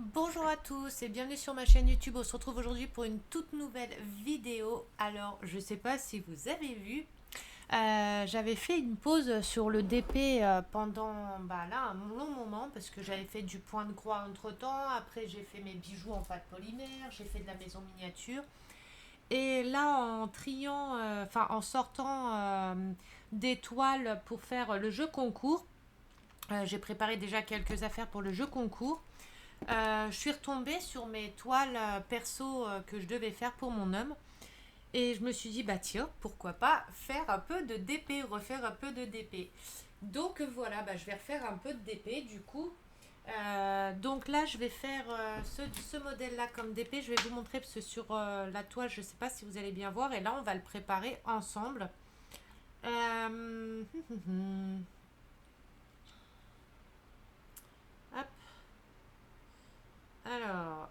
Bonjour à tous et bienvenue sur ma chaîne YouTube. On se retrouve aujourd'hui pour une toute nouvelle vidéo. Alors, je ne sais pas si vous avez vu, j'avais fait une pause sur le DP pendant là, un long moment parce que j'avais fait du point de croix entre temps. Après, j'ai fait mes bijoux en pâte polymère, j'ai fait de la maison miniature. Et là, en triant, en sortant des toiles pour faire le jeu concours, j'ai préparé déjà quelques affaires pour le jeu concours. Je suis retombée sur mes toiles perso que je devais faire pour mon homme. Et je me suis dit, bah tiens, pourquoi pas faire un peu de DP, refaire un peu de DP. Donc voilà, je vais refaire un peu de DP du coup. Donc là, je vais faire ce modèle-là comme DP. Je vais vous montrer parce que sur la toile, je ne sais pas si vous allez bien voir. Et là, on va le préparer ensemble. Hop. Alors.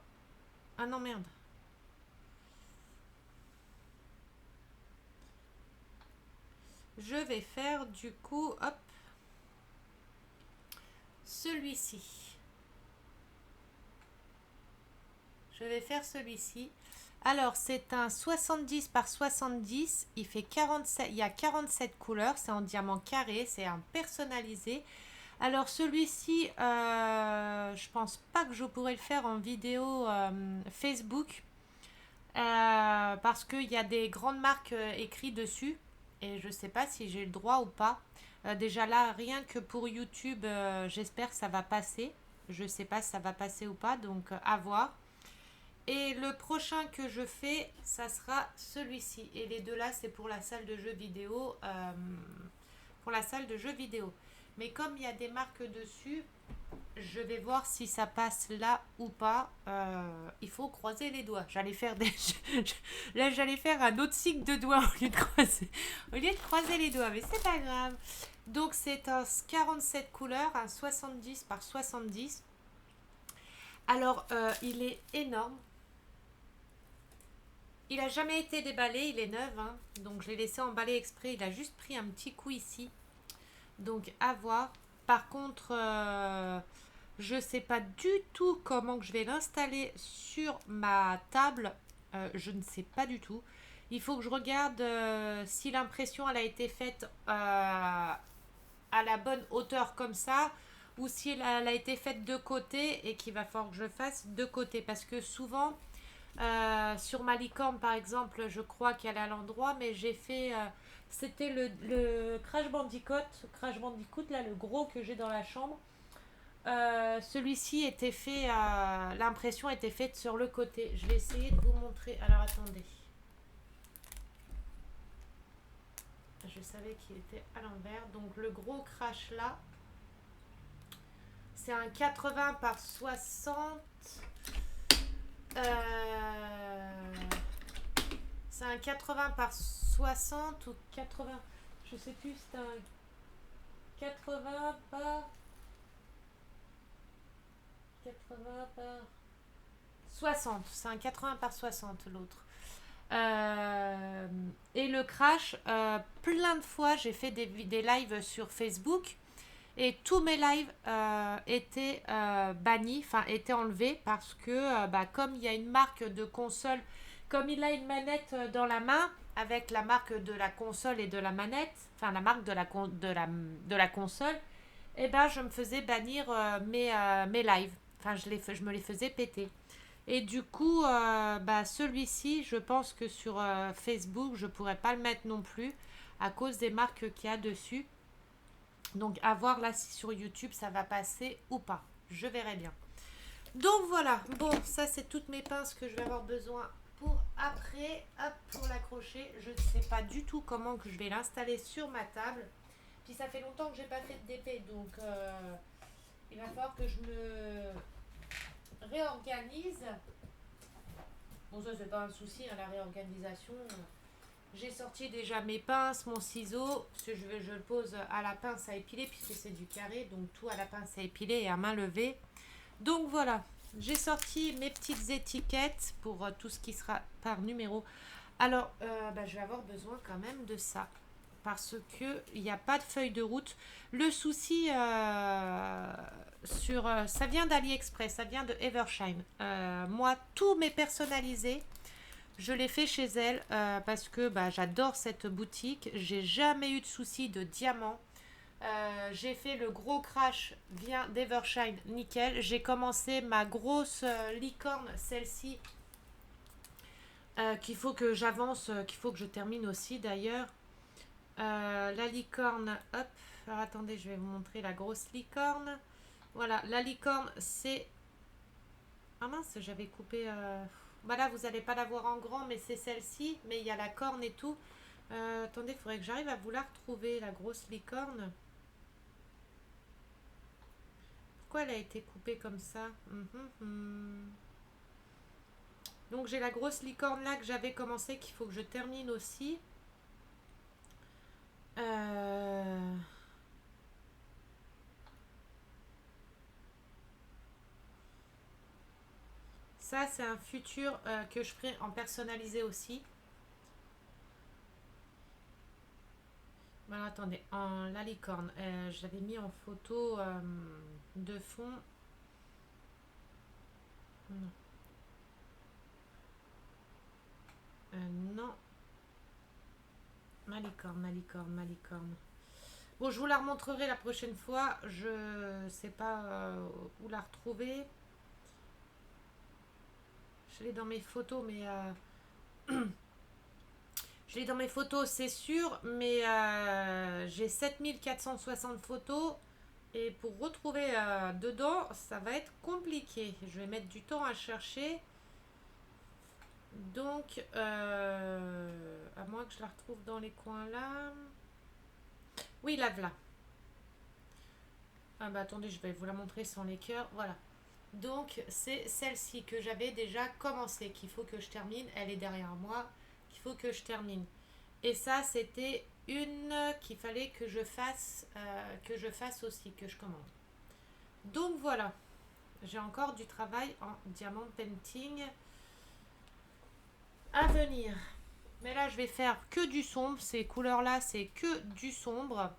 Ah non, merde. Je vais faire du coup, hop, celui-ci. Je vais faire celui-ci. Alors, c'est un 70 par 70. Il fait 47, il y a 47 couleurs. C'est en diamant carré. C'est un personnalisé. Alors, celui-ci, je pense pas que je pourrais le faire en vidéo Facebook. Parce qu'il y a des grandes marques écrites dessus. Et je sais pas si j'ai le droit ou pas. Déjà là, rien que pour YouTube, j'espère que ça va passer. Je sais pas si ça va passer ou pas. Donc, à voir. Et le prochain que je fais, ça sera celui-ci. Et les deux là, c'est pour la salle de jeux vidéo. Pour la salle de jeux vidéo. Mais comme il y a des marques dessus, je vais voir si ça passe là ou pas. Il faut croiser les doigts. J'allais faire des... Là, j'allais faire un autre signe de doigts au lieu de croiser les doigts. Mais c'est pas grave. Donc, c'est un 47 couleurs, un 70 par 70. Alors, il est énorme. Il a jamais été déballé, il est neuf, hein. Donc je l'ai laissé emballer exprès. Il a juste pris un petit coup ici. Donc à voir. Par contre, je sais pas du tout comment que je vais l'installer sur ma table. Je ne sais pas du tout. Il faut que je regarde si l'impression elle a été faite à la bonne hauteur comme ça ou si elle a été faite de côté et qu'il va falloir que je fasse de côté parce que souvent sur ma licorne, par exemple, je crois qu'elle est à l'endroit, mais j'ai fait. C'était le Crash Bandicoot, là, le gros que j'ai dans la chambre. Celui-ci était fait. L'impression était faite sur le côté. Je vais essayer de vous montrer. Alors attendez. Je savais qu'il était à l'envers. Donc le gros Crash là, c'est un 80 par 60. Euh, C'est un 80 par 60 ou 80. Je sais plus, c'est un 80 par 80 par 60. C'est un 80 par 60 l'autre. Et le crash, plein de fois j'ai fait des lives sur Facebook et tous mes lives étaient bannis, enfin étaient enlevés parce que comme il y a une marque de console, comme il a une manette dans la main avec la marque de la console et de la manette, enfin la marque de la console, et ben je me faisais bannir mes lives. Enfin je me les faisais péter. Et du coup, celui-ci, je pense que sur Facebook, je pourrais pas le mettre non plus à cause des marques qu'il y a dessus. Donc à voir là si sur YouTube ça va passer ou pas. Je verrai bien. Donc voilà, bon, ça c'est toutes mes pinces que je vais avoir besoin pour après. Hop, pour l'accrocher. Je ne sais pas du tout comment que je vais l'installer sur ma table. Puis ça fait longtemps que j'ai pas fait de DP, donc il va falloir que je me réorganise. Bon, ça c'est pas un souci, hein, la réorganisation. J'ai sorti déjà mes pinces, mon ciseau, parce que je le pose à la pince à épiler puisque c'est du carré, donc tout à la pince à épiler et à main levée. Donc voilà, j'ai sorti mes petites étiquettes pour tout ce qui sera par numéro. Alors, je vais avoir besoin quand même de ça parce que il n'y a pas de feuille de route. Le souci, ça vient d'AliExpress, ça vient de Evershine. Moi, tous mes personnalisés, je les fais chez elle parce que bah, j'adore cette boutique. J'ai jamais eu de soucis de diamants. J'ai fait le gros crash, vient d'Evershine, nickel. J'ai commencé ma grosse licorne, celle-ci, qu'il faut que j'avance, qu'il faut que je termine aussi d'ailleurs. La licorne, hop, alors attendez, je vais vous montrer la grosse licorne. Voilà, la licorne, c'est... Ah mince, j'avais coupé... Voilà, vous n'allez pas la voir en grand, mais c'est celle-ci. Mais il y a la corne et tout. Attendez, il faudrait que j'arrive à vous la retrouver, la grosse licorne. Pourquoi elle a été coupée comme ça? Donc j'ai la grosse licorne là que j'avais commencé, qu'il faut que je termine aussi. Ça, c'est un futur que je ferai en personnalisé aussi. Voilà, attendez, en la licorne, je l'avais mis en photo de fond. Non. Non. Ma licorne, ma licorne, ma licorne. Bon, je vous la remontrerai la prochaine fois. Je sais pas où la retrouver. Je l'ai dans mes photos, mais... je l'ai dans mes photos, c'est sûr, mais j'ai 7460 photos. Et pour retrouver dedans, ça va être compliqué. Je vais mettre du temps à chercher. Donc, à moins que je la retrouve dans les coins là. Oui, la voilà. Ah bah attendez, je vais vous la montrer sans les cœurs. Voilà. Donc, c'est celle-ci que j'avais déjà commencé, qu'il faut que je termine. Elle est derrière moi, qu'il faut que je termine. Et ça, c'était une qu'il fallait que je fasse aussi, que je commande. Donc voilà, j'ai encore du travail en diamant painting à venir. Mais là, je vais faire que du sombre. Ces couleurs-là, c'est que du sombre.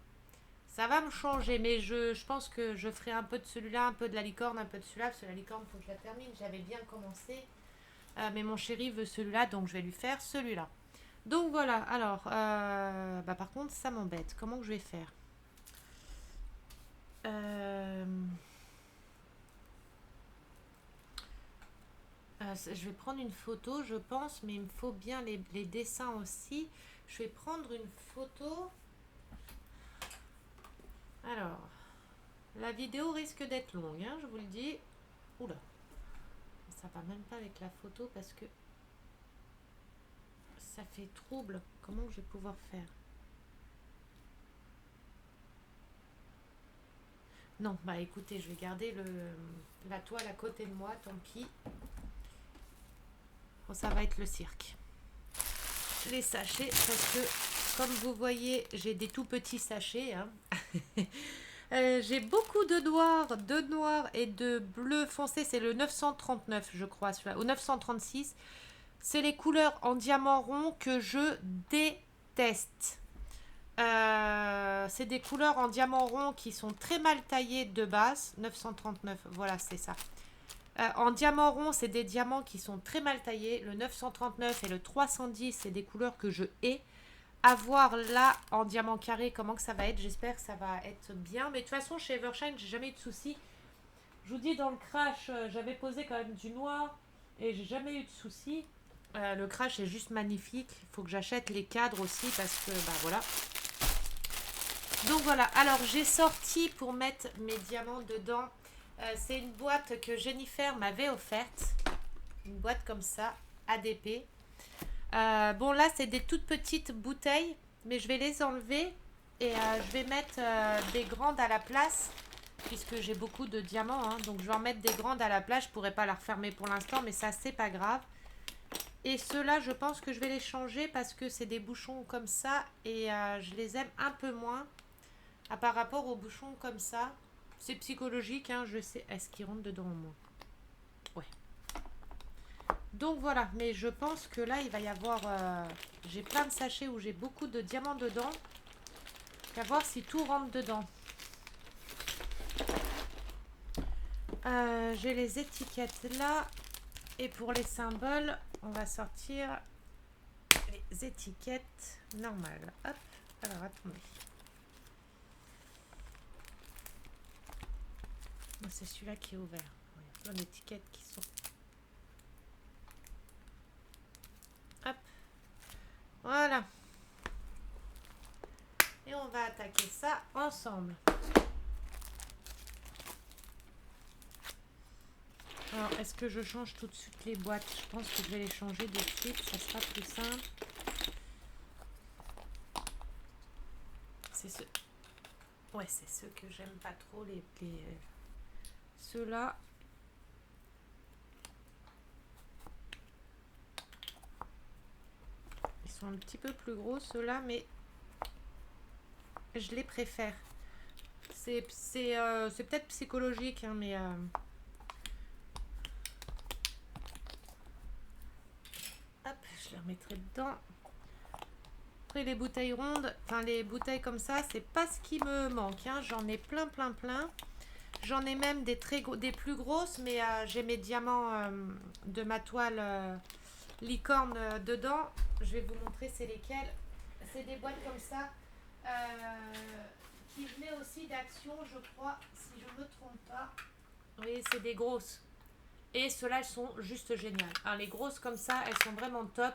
Ça va me changer, mais je pense que je ferai un peu de celui-là, un peu de la licorne, un peu de celui-là, parce que la licorne, il faut que je la termine. J'avais bien commencé, mais mon chéri veut celui-là, donc je vais lui faire celui-là. Donc voilà, alors, bah par contre, ça m'embête. Comment que je vais faire? Je vais prendre une photo, je pense, mais il me faut bien les dessins aussi. Je vais prendre une photo. Alors, la vidéo risque d'être longue, hein, je vous le dis. Oula, ça va même pas avec la photo parce que ça fait trouble. Comment je vais pouvoir faire? Non, bah écoutez, je vais garder la toile à côté de moi, tant pis. Bon, ça va être le cirque. Les sachets, parce que comme vous voyez, j'ai des tout petits sachets. Hein. J'ai beaucoup de noir et de bleu foncé. C'est le 939, je crois, celui-là. Ou 936. C'est les couleurs en diamant rond que je déteste. C'est des couleurs en diamant rond qui sont très mal taillées de base. 939, voilà, c'est ça. En diamant rond, c'est des diamants qui sont très mal taillés. Le 939 et le 310, c'est des couleurs que je hais. À voir là, en diamant carré, comment que ça va être. J'espère que ça va être bien. Mais de toute façon, chez Evershine, j'ai jamais eu de soucis. Je vous dis, dans le crash, j'avais posé quand même du noir. Et j'ai jamais eu de soucis. Le crash est juste magnifique. Il faut que j'achète les cadres aussi parce que, bah voilà. Donc voilà, alors j'ai sorti pour mettre mes diamants dedans. C'est une boîte que Jennifer m'avait offerte. Une boîte comme ça, ADP. Bon là c'est des toutes petites bouteilles, mais je vais les enlever et je vais mettre des grandes à la place, puisque j'ai beaucoup de diamants. Hein, donc je vais en mettre des grandes à la place. Je pourrais pas la refermer pour l'instant, mais ça c'est pas grave. Et ceux-là, je pense que je vais les changer parce que c'est des bouchons comme ça et je les aime un peu moins par rapport aux bouchons comme ça. C'est psychologique, hein, je sais. Est-ce qu'ils rentrent dedans au moins? Ouais. Donc voilà, mais je pense que là, il va y avoir... j'ai plein de sachets où j'ai beaucoup de diamants dedans. À voir si tout rentre dedans. J'ai les étiquettes là. Et pour les symboles, on va sortir les étiquettes normales. Hop, alors attendez. C'est celui-là qui est ouvert. Il y a plein d'étiquettes qui sont... Hop, voilà. Et on va attaquer ça ensemble. Alors, est-ce que je change tout de suite les boîtes? Je pense que je vais les changer de suite, ça sera plus simple. C'est ceux... Ouais, c'est ceux que j'aime pas trop, ceux-là. Ils sont un petit peu plus gros, ceux-là, mais je les préfère. C'est peut-être psychologique, hein, mais... Hop, je les remettrai dedans. Après, les bouteilles rondes, enfin les bouteilles comme ça, c'est pas ce qui me manque, hein. J'en ai plein. J'en ai même des plus grosses, mais j'ai mes diamants de ma toile licorne dedans. Je vais vous montrer c'est lesquels. C'est des boîtes comme ça qui venaient aussi d'Action, je crois, si je ne me trompe pas. Oui, c'est des grosses. Et ceux-là, elles sont juste géniales. Alors, les grosses comme ça, elles sont vraiment top.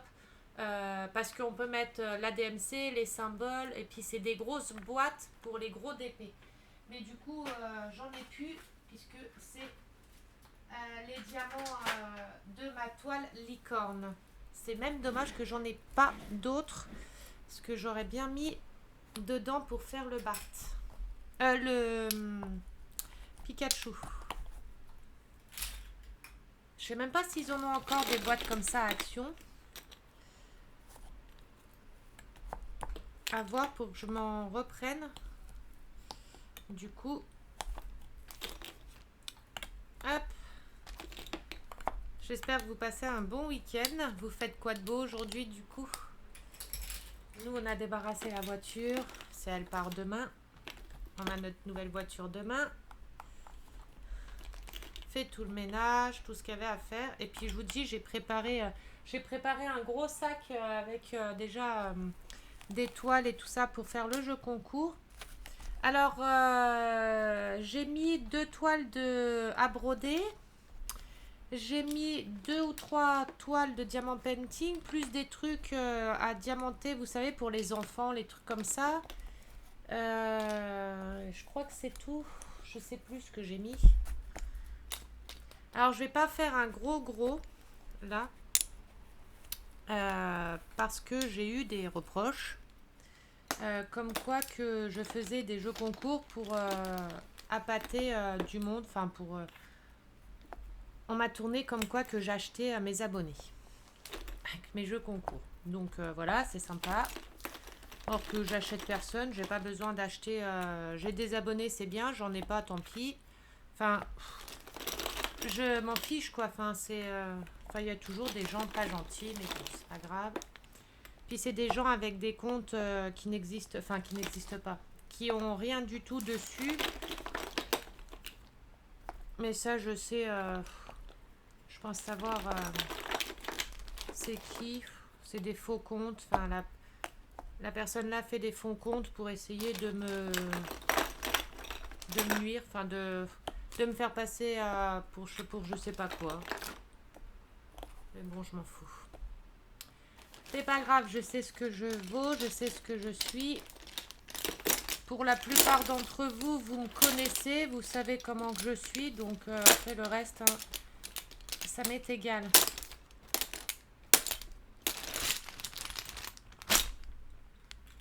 Parce qu'on peut mettre l'ADMC, les symboles, et puis c'est des grosses boîtes pour les gros DP. Mais du coup, j'en ai plus, puisque c'est les diamants de ma toile licorne. C'est même dommage que j'en ai pas d'autres, parce que j'aurais bien mis dedans pour faire le Bart. Le Pikachu. Je sais même pas s'ils en ont encore des boîtes comme ça à Action. À voir pour que je m'en reprenne. Du coup, hop. J'espère que vous passez un bon week-end. Vous faites quoi de beau aujourd'hui du coup? Nous, on a débarrassé la voiture. C'est elle part demain. On a notre nouvelle voiture demain. Fait tout le ménage, tout ce qu'il y avait à faire. Et puis je vous dis, j'ai préparé un gros sac avec déjà des toiles et tout ça pour faire le jeu concours. Alors, j'ai mis 2 toiles à broder. J'ai mis 2 ou 3 toiles de diamant painting, plus des trucs à diamanter, vous savez, pour les enfants, les trucs comme ça. Je crois que c'est tout. Je sais plus ce que j'ai mis. Alors, je vais pas faire un gros, là. Parce que j'ai eu des reproches. Comme quoi que je faisais des jeux concours pour appâter du monde. Enfin, pour... on m'a tourné comme quoi que j'achetais à mes abonnés. Avec mes jeux concours. Donc voilà, c'est sympa. Or que j'achète personne, j'ai pas besoin d'acheter. J'ai des abonnés, c'est bien, j'en ai pas, tant pis. Enfin, je m'en fiche quoi. Enfin, c'est. Enfin, il y a toujours des gens pas gentils, mais bon, c'est pas grave. Puis c'est des gens avec des comptes qui n'existent, enfin qui n'existent pas, qui ont rien du tout dessus. Mais ça, je sais. Je pense savoir. C'est qui? C'est des faux comptes. Enfin, la personne là fait des faux comptes pour essayer de me nuire, enfin de me faire passer pour je sais pas quoi. Mais bon, je m'en fous. C'est pas grave, je sais ce que je vaux, je sais ce que je suis. Pour la plupart d'entre vous, vous me connaissez, vous savez comment que je suis, donc après le reste, hein, ça m'est égal.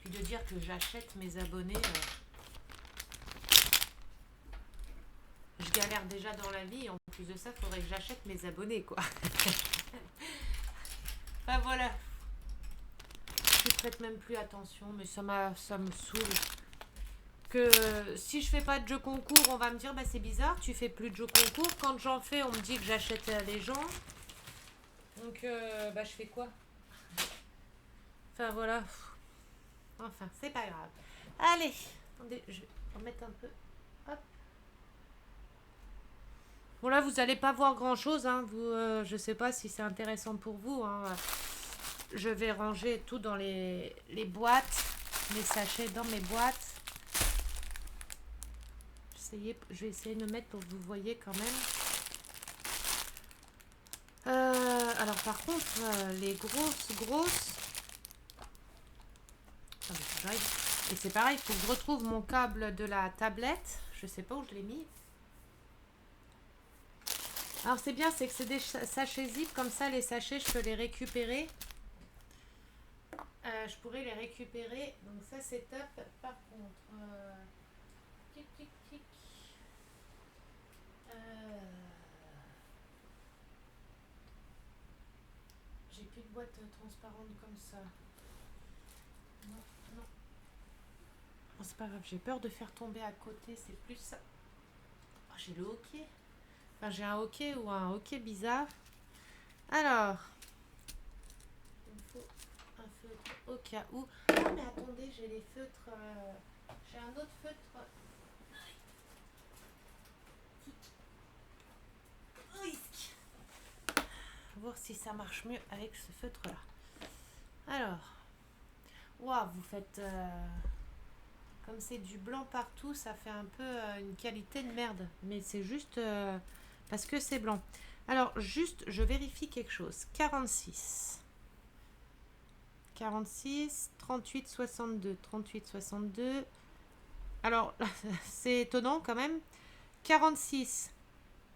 Puis de dire que j'achète mes abonnés, je galère déjà dans la vie, en plus de ça, il faudrait que j'achète mes abonnés, quoi. Enfin voilà. Je prête même plus attention, mais ça me saoule. Que si je fais pas de jeu concours, on va me dire bah c'est bizarre, tu fais plus de jeu concours. Quand j'en fais, on me dit que j'achète les gens. Donc bah je fais quoi? Enfin voilà. Enfin, c'est pas grave. Allez, attendez, je vais remettre un peu. Hop. Bon là, vous n'allez pas voir grand-chose. Hein. Je ne sais pas si c'est intéressant pour vous. Hein. Je vais ranger tout dans les boîtes, les sachets dans mes boîtes. Je vais essayer de me mettre pour que vous voyez quand même. Alors par contre, les grosses. Attendez, j'arrive. Et c'est pareil, il faut que je retrouve mon câble de la tablette. Je sais pas où je l'ai mis. Alors c'est bien, c'est que c'est des sachets zip, comme ça les sachets je peux les récupérer. Je pourrais les récupérer, donc ça c'est top. Par contre, tic tic tic. J'ai plus de boîte transparente comme ça. Non, non. Bon, c'est pas grave, j'ai peur de faire tomber à côté, c'est plus ça. Oh, j'ai le hockey. Enfin, j'ai un hockey ou un hockey bizarre. Alors, il me faut un feutre au cas où. Ah, mais attendez, j'ai les feutres. J'ai un autre feutre. Voir si ça marche mieux avec ce feutre là. Alors, waouh, vous faites comme c'est du blanc partout, ça fait un peu une qualité de merde, mais c'est juste parce que c'est blanc. Alors juste je vérifie quelque chose. 46 38 62 38 62. Alors c'est étonnant quand même. 46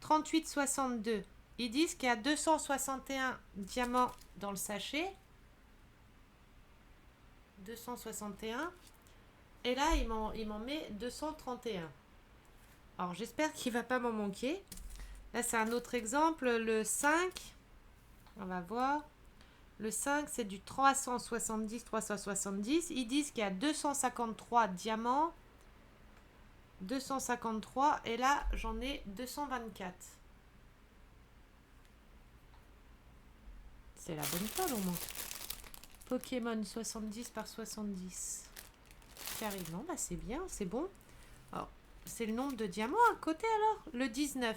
38 62. Ils disent qu'il y a 261 diamants dans le sachet. 261. Et là, il m'en met 231. Alors, j'espère qu'il ne va pas m'en manquer. Là, c'est un autre exemple. Le 5. On va voir. Le 5, c'est du 370, 370. Ils disent qu'il y a 253 diamants. 253. Et là, j'en ai 224. C'est la bonne colle au moins. Pokémon 70 par 70. Carré, non, bah c'est bien, c'est bon. Alors, c'est le nombre de diamants à côté alors. Le 19.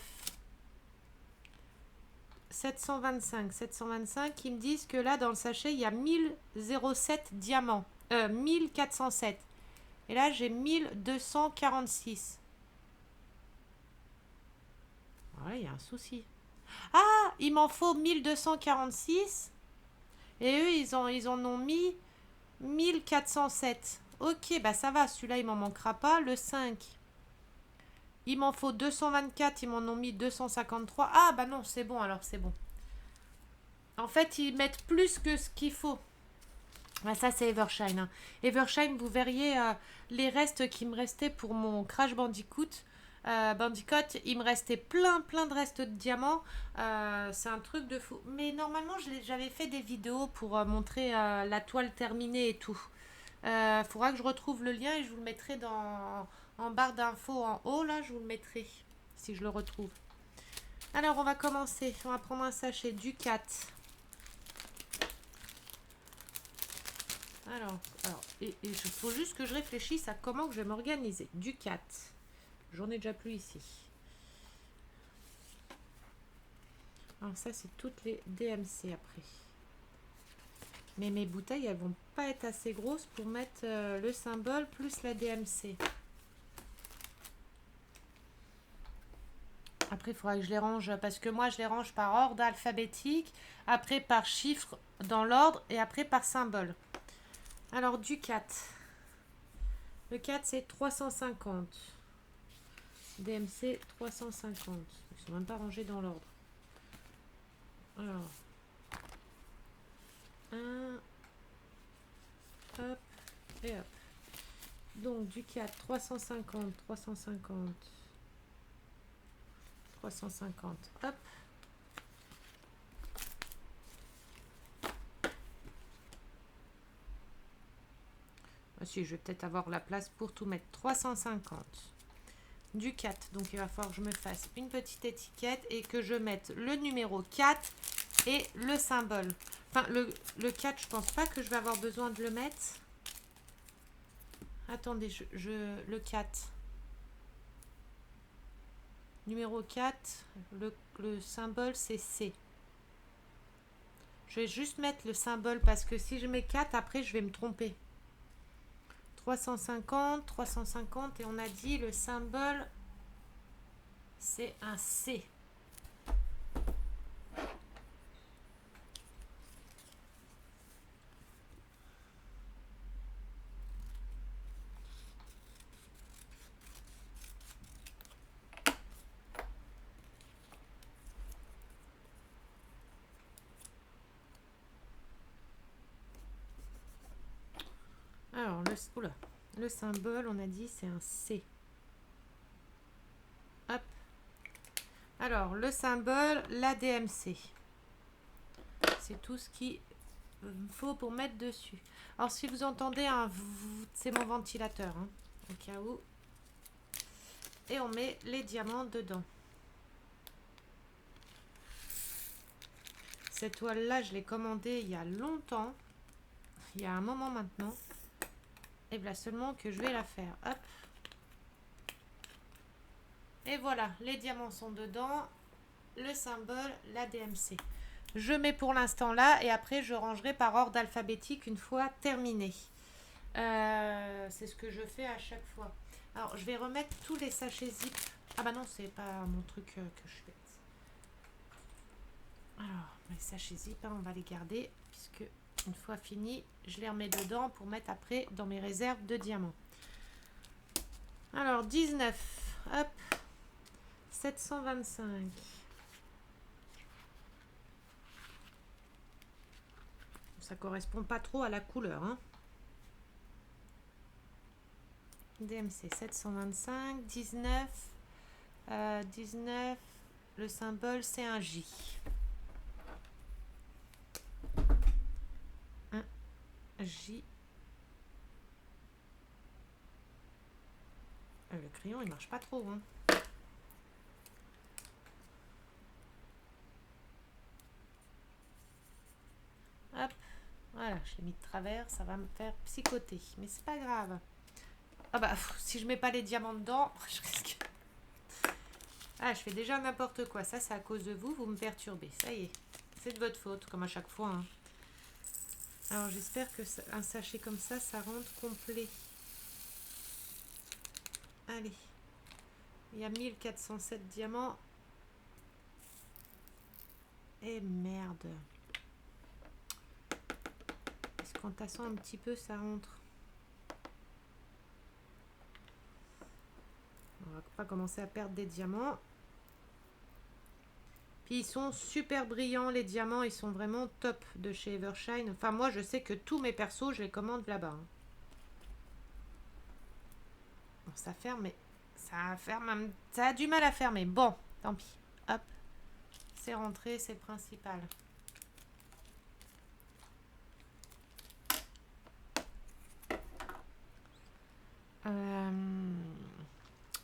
725. Ils me disent que là, dans le sachet, il y a 1007 diamants. 1407. Et là, j'ai 1246. Voilà, il y a un souci. Ah, il m'en faut 1246. Et eux, ils en ont mis 1407. Ok, bah ça va, celui-là, il m'en manquera pas. Le 5, il m'en faut 224, ils m'en ont mis 253. Ah, bah non, c'est bon, alors c'est bon. En fait, ils mettent plus que ce qu'il faut. Bah ça, c'est Evershine. Hein. Evershine, vous verriez les restes qui me restaient pour mon Crash Bandicoot. Il me restait plein de restes de diamants. C'est un truc de fou. Mais normalement, j'avais fait des vidéos pour montrer la toile terminée et tout. Faudra que je retrouve le lien et je vous le mettrai en barre d'infos en haut. Là, je vous le mettrai si je le retrouve. Alors, on va commencer. On va prendre un sachet du 4. Alors il faut juste que je réfléchisse à comment que je vais m'organiser. Du 4. J'en ai déjà plus ici. Alors ça, c'est toutes les DMC après. Mais mes bouteilles, elles vont pas être assez grosses pour mettre le symbole plus la DMC. Après, il faudra que je les range parce que moi, je les range par ordre alphabétique, après par chiffre dans l'ordre et après par symbole. Alors, du 4. Le 4, c'est 350. DMC 350. Ils sont même pas rangés dans l'ordre. Alors, 1, hop, et hop. Donc, du 4, 350, 350, 350, hop. Ah, si, je vais peut-être avoir la place pour tout mettre. 350. Du 4, donc il va falloir que je me fasse une petite étiquette et que je mette le numéro 4 et le symbole. Enfin, le 4, je pense pas que je vais avoir besoin de le mettre. Attendez, le 4. Numéro 4, le symbole c'est C. Je vais juste mettre le symbole parce que si je mets 4, après je vais me tromper. 350, 350 et on a dit le symbole c'est un C. Alors, le symbole, on a dit, c'est un C. Hop. Alors, le symbole, l'ADMC. C'est tout ce qu'il faut pour mettre dessus. Alors, si vous entendez un... C'est mon ventilateur, hein, au cas où. Et on met les diamants dedans. Cette toile-là, je l'ai commandée il y a longtemps. Il y a un moment maintenant. Et voilà seulement que je vais la faire. Hop. Et voilà, les diamants sont dedans. Le symbole, la DMC. Je mets pour l'instant là et après je rangerai par ordre alphabétique une fois terminé. C'est ce que je fais à chaque fois. Alors, je vais remettre tous les sachets zip. Ah bah non, c'est pas mon truc que je fais. Alors, les sachets zip, hein, on va les garder puisque une fois fini, je les remets dedans pour mettre après dans mes réserves de diamants. Alors, 19. Hop. 725. Ça correspond pas trop à la couleur, hein. DMC 725, 19, 19, le symbole c'est un J. Un J. Le crayon il marche pas trop, hein. Hop, voilà, je l'ai mis de travers, ça va me faire psychoter, mais c'est pas grave. Ah bah, si je mets pas les diamants dedans, je risque... Ah, je fais déjà n'importe quoi. Ça, c'est à cause de vous. Vous me perturbez. Ça y est. C'est de votre faute, comme à chaque fois, hein. Alors, j'espère que un sachet comme ça, ça rentre complet. Allez. Il y a 1407 diamants. Et merde. Est-ce qu'en tassant un petit peu, ça rentre? On va pas commencer à perdre des diamants. Puis ils sont super brillants, les diamants. Ils sont vraiment top de chez Evershine. Enfin, moi, je sais que tous mes persos, je les commande là-bas, hein. Bon, ça ferme, mais ça ferme. Ça a du mal à fermer. Bon, tant pis. Hop. C'est rentré, c'est le principal.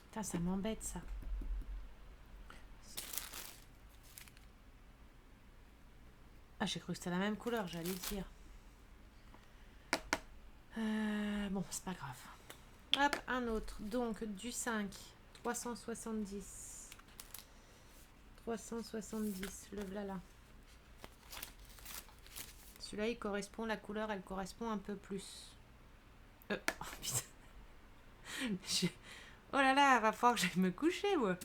Putain, ça m'embête, ça. Ah, j'ai cru que c'était la même couleur, j'allais dire. Bon, c'est pas grave. Hop, un autre. Donc, du 5. 370. 370, le voilà. Celui-là, il correspond, la couleur, elle correspond un peu plus. Oh, putain. Oh là là, va falloir que j'aille me coucher, moi. Vous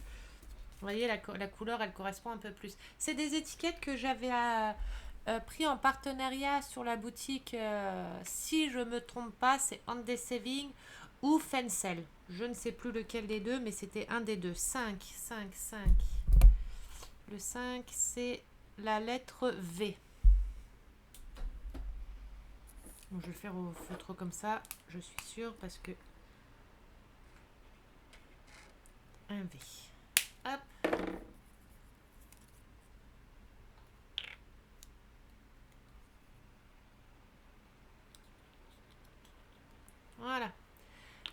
voyez, la couleur, elle correspond un peu plus. C'est des étiquettes que j'avais pris en partenariat sur la boutique. Si je me trompe pas, c'est Andes Saving ou Fencel. Je ne sais plus lequel des deux, mais c'était un des deux. 5, 5, 5. Le 5, c'est la lettre V. Bon, je vais le faire au feutre comme ça, je suis sûre, parce que... Un V. Hop. Voilà.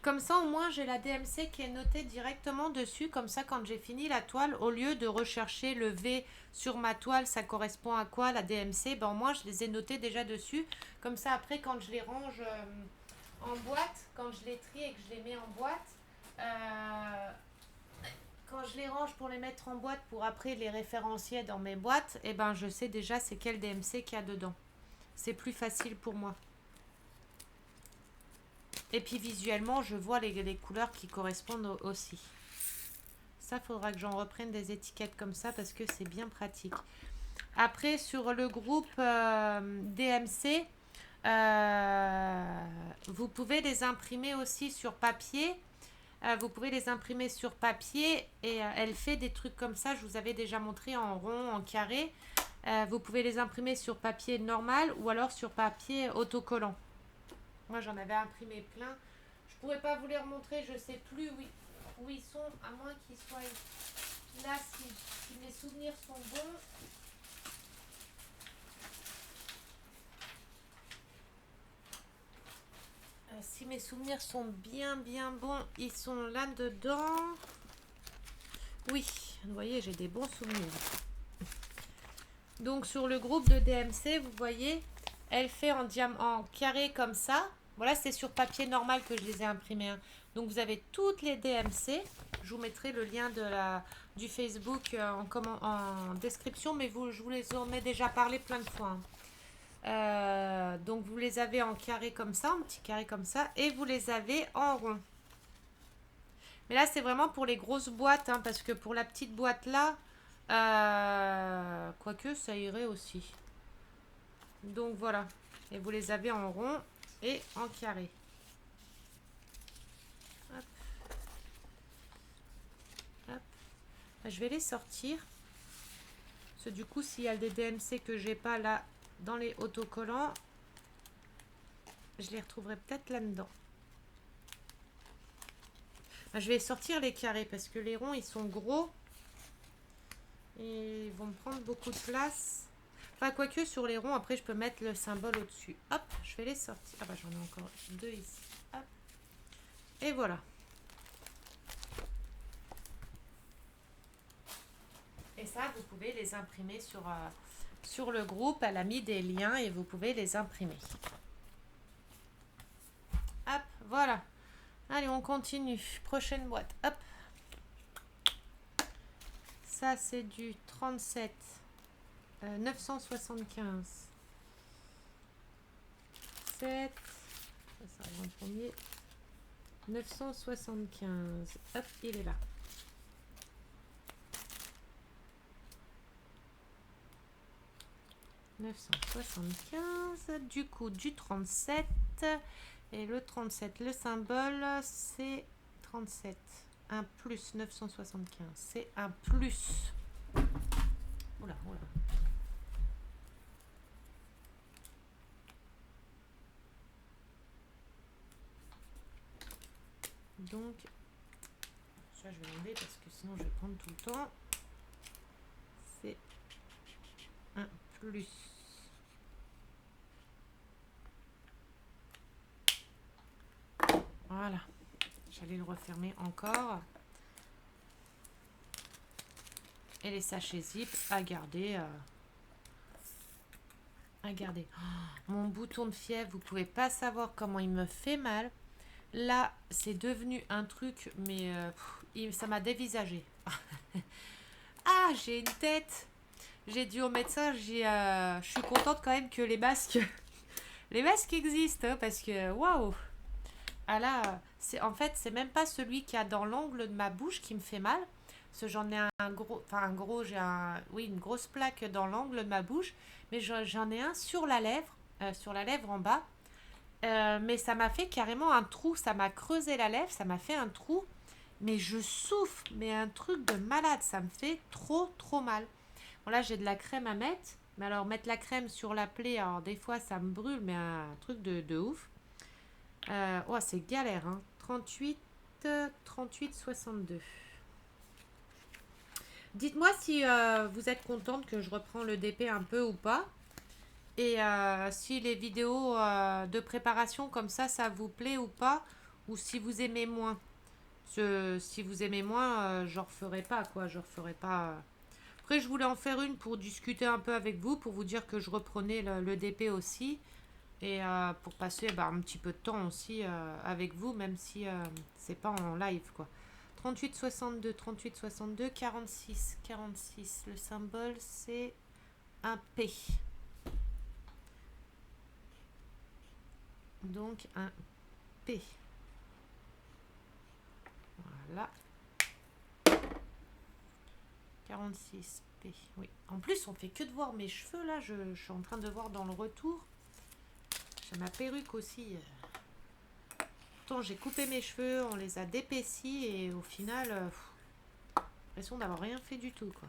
Comme ça, au moins, j'ai la DMC qui est notée directement dessus. Comme ça, quand j'ai fini la toile, au lieu de rechercher le V sur ma toile, ça correspond à quoi, la DMC, ben, moi, je les ai notés déjà dessus. Comme ça, après, quand je les range en boîte, quand je les trie et que je les mets en boîte, quand je les range pour les mettre en boîte, pour après les référencier dans mes boîtes, et ben je sais déjà c'est quel DMC qu'il y a dedans. C'est plus facile pour moi. Et puis visuellement, je vois les couleurs qui correspondent aussi. Ça, faudra que j'en reprenne des étiquettes comme ça parce que c'est bien pratique. Après, sur le groupe DMC, vous pouvez les imprimer aussi sur papier. Vous pouvez les imprimer sur papier et elle fait des trucs comme ça. Je vous avais déjà montré en rond, en carré. Vous pouvez les imprimer sur papier normal ou alors sur papier autocollant. Moi, j'en avais imprimé plein. Je pourrais pas vous les remontrer. Je sais plus où ils sont, à moins qu'ils soient là, si mes souvenirs sont bons. Si mes souvenirs sont bien bons, ils sont là-dedans. Oui, vous voyez, j'ai des bons souvenirs. Donc sur le groupe de DMC, vous voyez, elle fait en carré comme ça. Voilà, c'est sur papier normal que je les ai imprimés. Hein. Donc vous avez toutes les DMC. Je vous mettrai le lien du Facebook en description, mais je vous les en ai déjà parlé plein de fois. Hein. Donc vous les avez en carré comme ça, en petit carré comme ça, et vous les avez en rond. Mais là, c'est vraiment pour les grosses boîtes, hein, parce que pour la petite boîte là, quoique ça irait aussi. Donc voilà. Et vous les avez en rond et en carré. Hop. Hop. Je vais les sortir. Parce que du coup, s'il y a des DMC que j'ai pas là dans les autocollants, je les retrouverai peut-être là-dedans. Je vais sortir les carrés parce que les ronds, ils sont gros. Et ils vont me prendre beaucoup de place. Enfin, quoique sur les ronds, après, je peux mettre le symbole au-dessus. Hop, je vais les sortir. Ah bah, j'en ai encore deux ici. Hop. Et voilà. Et ça, vous pouvez les imprimer sur le groupe. Elle a mis des liens et vous pouvez les imprimer. Hop, voilà. Allez, on continue. Prochaine boîte. Hop. Ça, c'est du 37. 975. 7. Ça va en premier. 975. Hop, il est là. « 975. Du coup, du 37. Et le 37, le symbole, c'est 37. Un plus 975. C'est un plus. Oula, oula. Donc, ça je vais l'enlever parce que sinon je vais prendre tout le temps. C'est un plus. Voilà. J'allais le refermer encore. Et les sachets zip à garder. À garder. Oh, mon bouton de fièvre, vous pouvez pas savoir comment il me fait mal. Là, c'est devenu un truc, mais ça m'a dévisagé. Ah, j'ai une tête. J'ai dit au médecin, je suis contente quand même que les masques, les masques existent, hein, parce que waouh. Ah là, en fait, c'est même pas celui qui a dans l'angle de ma bouche qui me fait mal. Parce que j'en ai un gros, une grosse plaque dans l'angle de ma bouche, mais j'en ai un sur la lèvre en bas. Mais ça m'a fait carrément un trou, ça m'a creusé la lèvre, ça m'a fait un trou. Mais je souffre, mais un truc de malade, ça me fait trop mal. Bon là j'ai de la crème à mettre, mais alors mettre la crème sur la plaie, alors des fois ça me brûle, mais un truc de ouf. Oh c'est galère, hein. 38, 62. Dites-moi si vous êtes contente que je reprends le DP un peu ou pas. Et si les vidéos de préparation comme ça vous plaît ou pas, ou si vous aimez moins. Si vous aimez moins, je referai pas, quoi. Je referai pas. Après, je voulais en faire une pour discuter un peu avec vous, pour vous dire que je reprenais le DP aussi. Et pour passer un petit peu de temps aussi avec vous, même si c'est pas en live, quoi. 38, 62, 38, 62, 46, 46. Le symbole, c'est un P. Donc, un P. Voilà. 46 P. Oui. En plus, on fait que de voir mes cheveux, là. Je suis en train de voir dans le retour. J'ai ma perruque aussi. Pourtant, j'ai coupé mes cheveux, on les a d'épaissis et au final, l'impression d'avoir rien fait du tout, quoi.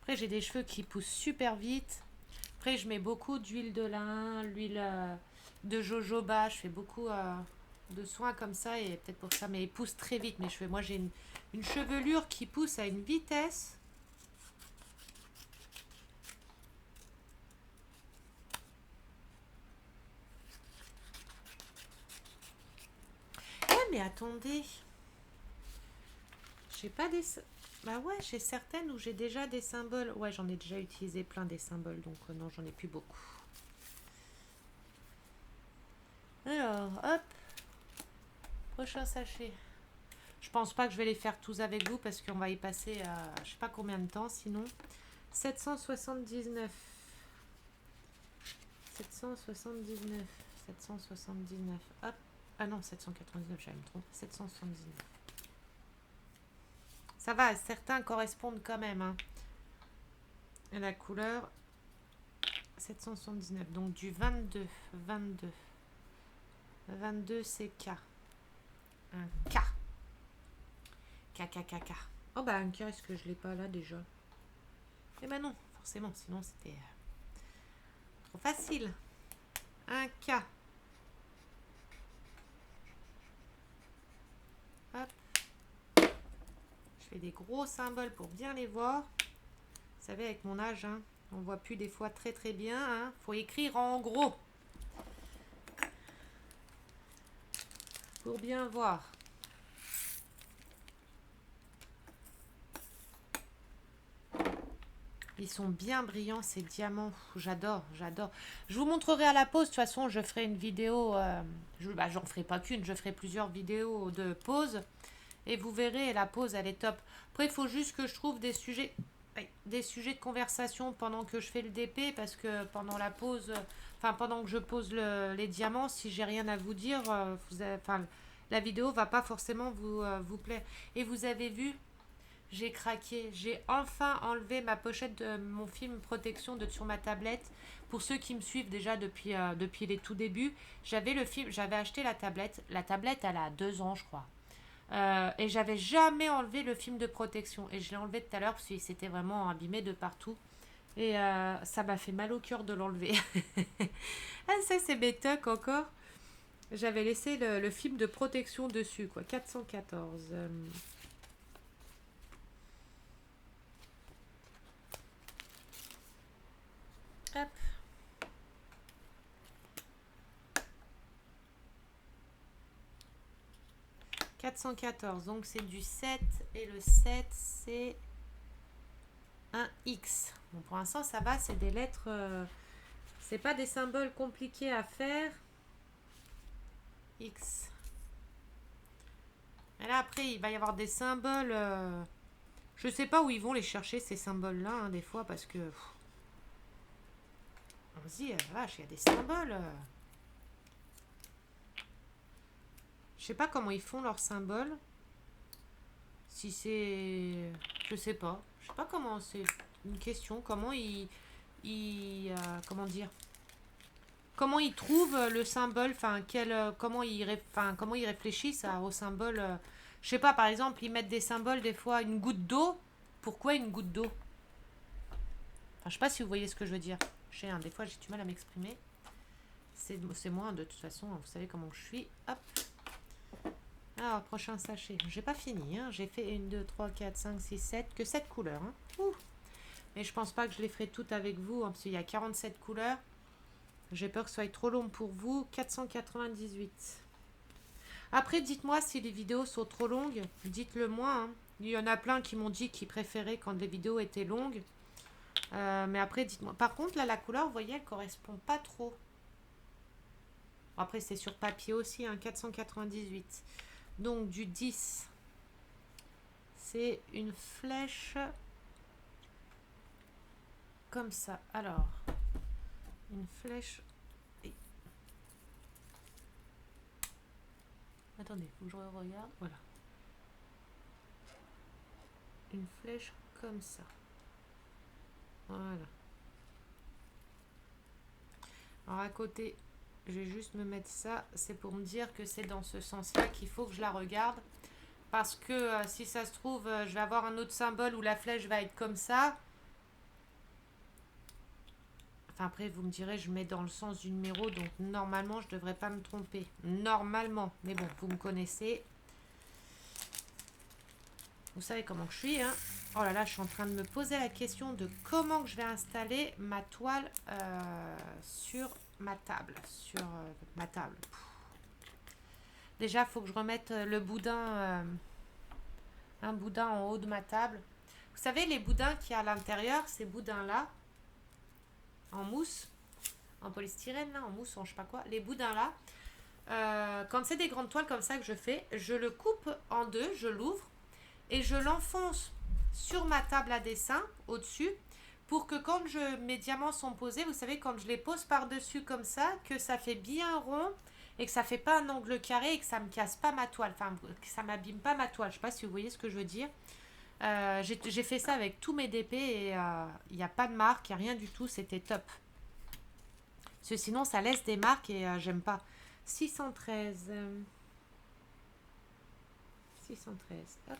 Après, j'ai des cheveux qui poussent super vite. Après, je mets beaucoup d'huile de lin, l'huile de jojoba. Je fais beaucoup de soins comme ça et peut-être pour ça, mais ils poussent très vite mes cheveux. Moi, j'ai une chevelure qui pousse à une vitesse. Ouais, mais attendez. J'ai pas des... Bah ouais, j'ai certaines où j'ai déjà des symboles. Ouais, j'en ai déjà utilisé plein des symboles, donc non, j'en ai plus beaucoup. Alors, hop. Prochain sachet. Je pense pas que je vais les faire tous avec vous parce qu'on va y passer je sais pas combien de temps sinon. 779. 779. 779. Hop. Ah non, 799, j'allais me tromper. 779. Ça va, certains correspondent quand même. Hein. Et la couleur 779. Donc du 22. 22. 22, c'est K. Un K. K, K, K, K. Oh bah un K, est-ce que je l'ai pas là déjà? Eh ben non, forcément, sinon c'était trop facile. Un K. Hop. Je fais des gros symboles pour bien les voir. Vous savez, avec mon âge, hein, on voit plus des fois très très bien. Hein. Faut écrire en gros. Pour bien voir. Ils sont bien brillants ces diamants. J'adore, j'adore. Je vous montrerai à la pause. De toute façon, je ferai une vidéo. J'en ferai pas qu'une. Je ferai plusieurs vidéos de pause. Et vous verrez, la pause, elle est top. Après, il faut juste que je trouve des sujets de conversation pendant que je fais le DP. Parce que pendant la pause, pendant que je pose les diamants, si j'ai rien à vous dire, la vidéo va pas forcément vous plaire. Et vous avez vu, j'ai craqué. J'ai enfin enlevé ma pochette de mon film Protection sur ma tablette. Pour ceux qui me suivent déjà depuis les tout débuts, j'avais le film, j'avais acheté la tablette. La tablette, elle a 2 ans, je crois. Et j'avais jamais enlevé le film de protection. Et je l'ai enlevé tout à l'heure parce qu'il s'était vraiment abîmé de partout. Et ça m'a fait mal au cœur de l'enlever. Ah, ça, c'est bêta encore. J'avais laissé le film de protection dessus, quoi. 414. Hop. 414, donc c'est du 7 et le 7 c'est un X. Bon, pour l'instant ça va, c'est des lettres, c'est pas des symboles compliqués à faire. X. Et là après il va y avoir des symboles, je sais pas où ils vont les chercher ces symboles là, hein, des fois parce que on se dit, vache, il y a des symboles. Je sais pas comment ils font leurs symboles. Si c'est... Je sais pas. Je sais pas comment... C'est une question. Comment comment dire? Comment ils trouvent le symbole? Comment comment ils réfléchissent au symbole? Je sais pas, par exemple, ils mettent des symboles, des fois, une goutte d'eau. Pourquoi une goutte d'eau? Je sais pas si vous voyez ce que je veux dire. Je sais, hein, des fois, j'ai du mal à m'exprimer. C'est moi, de toute façon. Vous savez comment je suis. Hop. Alors, prochain sachet. J'ai pas fini. Hein. J'ai fait 1, 2, 3, 4, 5, 6, 7. Que 7 couleurs. Hein. Ouh. Mais je pense pas que je les ferai toutes avec vous. Hein, parce qu'il y a 47 couleurs. J'ai peur que ce soit trop long pour vous. 498. Après, dites-moi si les vidéos sont trop longues. Dites-le moi. Hein. Il y en a plein qui m'ont dit qu'ils préféraient quand les vidéos étaient longues. Mais après, dites-moi. Par contre, là, la couleur, vous voyez, elle correspond pas trop. Après, c'est sur papier aussi. Hein, 498. Donc du 10. C'est une flèche comme ça. Alors, une flèche... Attendez, faut que je regarde. Voilà. Une flèche comme ça. Voilà. Alors à côté, je vais juste me mettre ça. C'est pour me dire que c'est dans ce sens-là qu'il faut que je la regarde. Parce que si ça se trouve, je vais avoir un autre symbole où la flèche va être comme ça. Enfin après, vous me direz, je mets dans le sens du numéro. Donc normalement, je ne devrais pas me tromper. Normalement. Mais bon, vous me connaissez. Vous savez comment je suis, hein. Oh là là, je suis en train de me poser la question de comment que je vais installer ma toile sur ma table. Sur ma table. Déjà, il faut que je remette le boudin, un boudin en haut de ma table. Vous savez, les boudins qu'il y a à l'intérieur, ces boudins-là, en mousse, en polystyrène, là, en mousse, en je sais pas quoi, les boudins-là, quand c'est des grandes toiles comme ça que je fais, je le coupe en deux, je l'ouvre et je l'enfonce sur ma table à dessin, au-dessus, pour que quand mes diamants sont posés, vous savez, quand je les pose par-dessus comme ça, que ça fait bien rond et que ça fait pas un angle carré et que ça me casse pas ma toile, enfin, que ça m'abîme pas ma toile. Je sais pas si vous voyez ce que je veux dire. J'ai fait ça avec tous mes DP et il n'y a pas de marque, il n'y a rien du tout, c'était top. Parce que sinon, ça laisse des marques et j'aime pas. 613. 613, hop.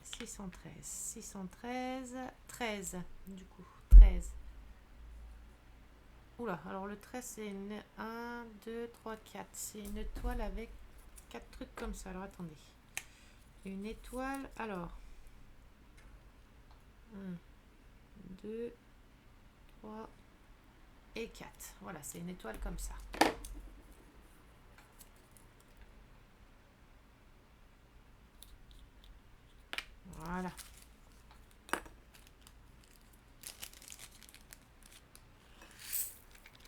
613, 613, 13, du coup, 13. Oula, alors le 13, c'est une 1, 2, 3, 4. C'est une étoile avec 4 trucs comme ça. Alors, attendez. Une étoile, alors. 1, 2, 3 et 4. Voilà, c'est une étoile comme ça. Voilà.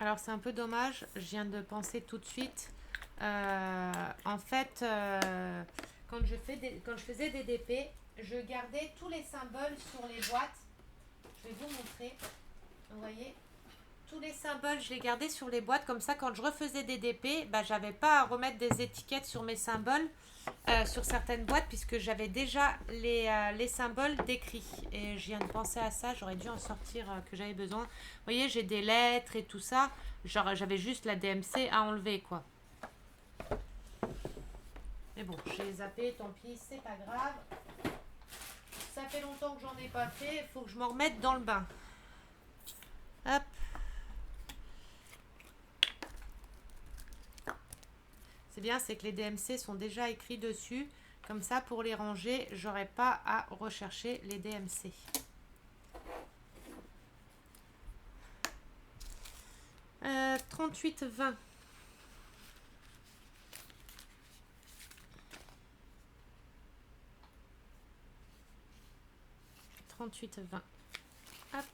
Alors c'est un peu dommage, je viens de penser tout de suite. En fait, quand je faisais des DP, je gardais tous les symboles sur les boîtes. Je vais vous montrer. Vous voyez, tous les symboles, je les gardais sur les boîtes. Comme ça, quand je refaisais des DP, bah, j'avais pas à remettre des étiquettes sur mes symboles. Sur certaines boîtes puisque j'avais déjà les symboles décrits et je viens de penser à ça, j'aurais dû en sortir que j'avais besoin. Vous voyez, j'ai des lettres et tout ça, genre j'avais juste la DMC à enlever quoi. Mais bon, j'ai zappé, tant pis, c'est pas grave. Ça fait longtemps que j'en ai pas fait, il faut que je m'en remette dans le bain. Hop. C'est bien, c'est que les DMC sont déjà écrits dessus. Comme ça, pour les ranger, j'aurais pas à rechercher les DMC. Euh, 38-20. 38-20. Hop.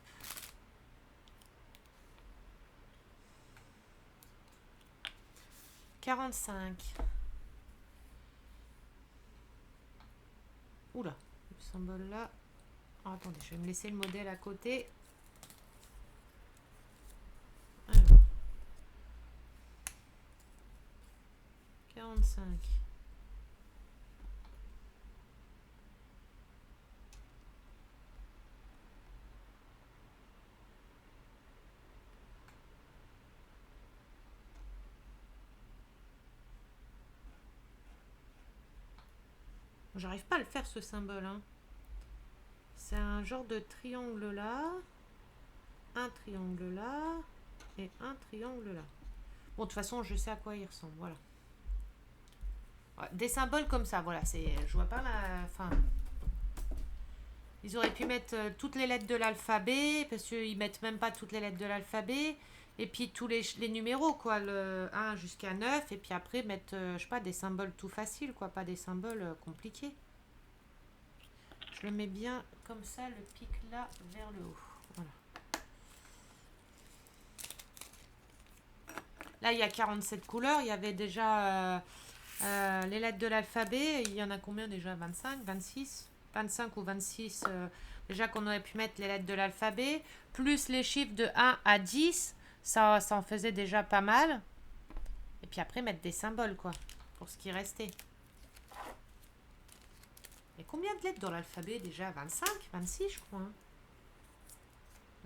45. Oula, le symbole là. Oh, attendez, je vais me laisser le modèle à côté. Alors. 45. J'arrive pas à le faire ce symbole, hein. C'est un genre de triangle là, un triangle là et un triangle là. Bon, de toute façon, je sais à quoi il ressemble, voilà. Ouais, des symboles comme ça, voilà, c'est, je vois pas la fin. Ils auraient pu mettre toutes les lettres de l'alphabet, parce qu'ils mettent même pas toutes les lettres de l'alphabet. Et puis tous les numéros, quoi, le 1 jusqu'à 9. Et puis après, mettre, je sais pas, des symboles tout faciles, quoi, pas des symboles compliqués. Je le mets bien comme ça, le pic là, vers le haut. Voilà. Là, il y a 47 couleurs. Il y avait déjà Les lettres de l'alphabet, il y en a combien déjà? 25, 26? 25 ou 26 déjà qu'on aurait pu mettre les lettres de l'alphabet, plus les chiffres de 1 à 10, ça en faisait déjà pas mal. Et puis après, mettre des symboles, quoi, pour ce qui restait. Et combien de lettres dans l'alphabet déjà? 25, 26, je crois. Hein.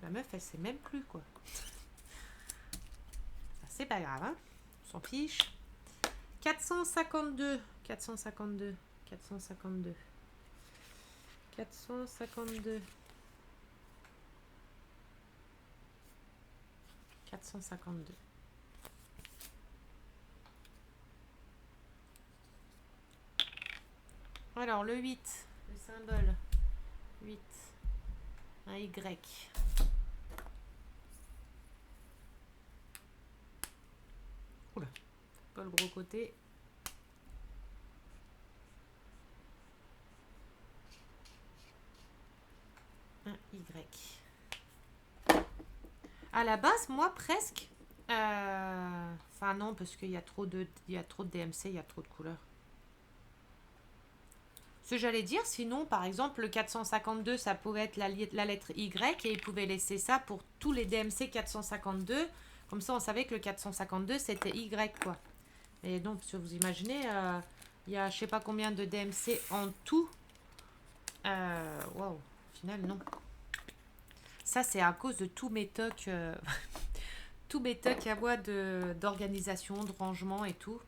La meuf, elle sait même plus, quoi. C'est pas grave, hein. On s'en fiche. 452. 452. 452. 452. 452. Alors, le 8, le symbole. 8. Un Y. Oula, pas le gros côté. Un Y. À la base, moi, presque. Enfin, non, parce qu'il y a trop de DMC, il y a trop de couleurs. Ce que j'allais dire, sinon, par exemple, le 452, ça pouvait être la lettre Y et ils pouvaient laisser ça pour tous les DMC 452. Comme ça, on savait que le 452, c'était Y, quoi. Et donc, si vous imaginez, il y a je sais pas combien de DMC en tout. Waouh, au final, non. Ça, c'est à cause de tous mes tocs, tous mes tocs à moi d'organisation, de rangement et tout.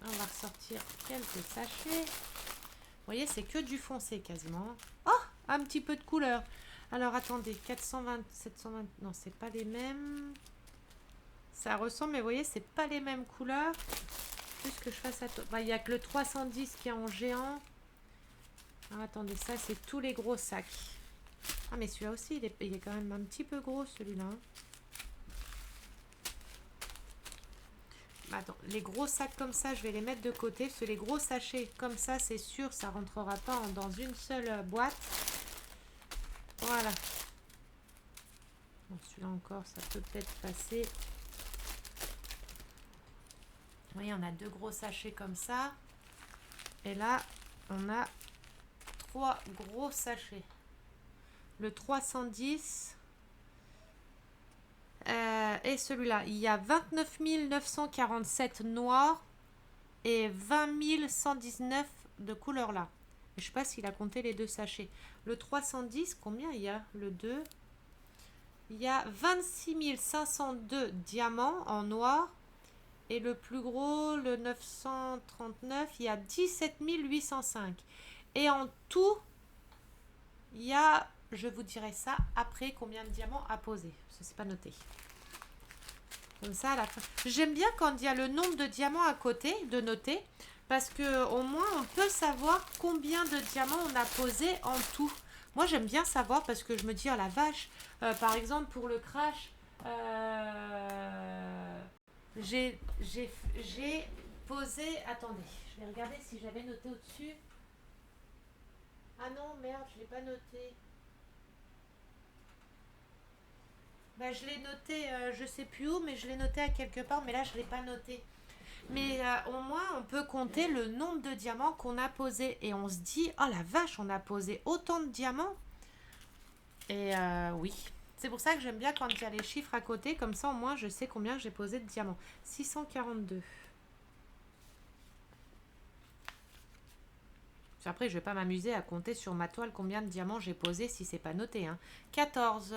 On va ressortir quelques sachets. Vous voyez, c'est que du foncé quasiment. Oh, un petit peu de couleur. Alors, attendez, 420, 720... Non, c'est pas les mêmes. Ça ressemble, mais vous voyez, c'est pas les mêmes couleurs. Juste que je fasse à... Il n'y a que le 310 qui est en géant. Alors, attendez, ça, c'est tous les gros sacs. Ah, mais celui-là aussi, il est quand même un petit peu gros, celui-là. Attends, les gros sacs comme ça, je vais les mettre de côté. Parce que les gros sachets comme ça, c'est sûr, ça rentrera pas dans une seule boîte. Voilà. Bon, celui-là encore, ça peut peut-être passer. Vous voyez, on a deux gros sachets comme ça. Et là, on a trois gros sachets. Le 310 et celui-là. Il y a 29 947 noirs et 20 119 de couleur là. Je ne sais pas s'il a compté les deux sachets. Le 310, combien il y a? Le 2. Il y a 26 502 diamants en noir. Et le plus gros, le 939, il y a 17 805. Et en tout, il y a, je vous dirai ça après, combien de diamants à poser. Parce que c'est pas noté. Comme ça, à la fin. J'aime bien quand il y a le nombre de diamants à côté, de noter. Parce que au moins, on peut savoir combien de diamants on a posé en tout. Moi, j'aime bien savoir parce que je me dis, oh la vache, par exemple, pour le crash, j'ai posé... Attendez, je vais regarder si j'avais noté au-dessus. Ah non, merde, je ne l'ai pas noté. Bah, je l'ai noté, je sais plus où, mais je l'ai noté à quelque part, mais là, je ne l'ai pas noté. Mais au moins, on peut compter le nombre de diamants qu'on a posé. Et on se dit, oh la vache, on a posé autant de diamants. Et oui, c'est pour ça que j'aime bien quand il y a les chiffres à côté. Comme ça, au moins, je sais combien j'ai posé de diamants. 642. Après, je vais pas m'amuser à compter sur ma toile combien de diamants j'ai posé si c'est pas noté. Hein. 14.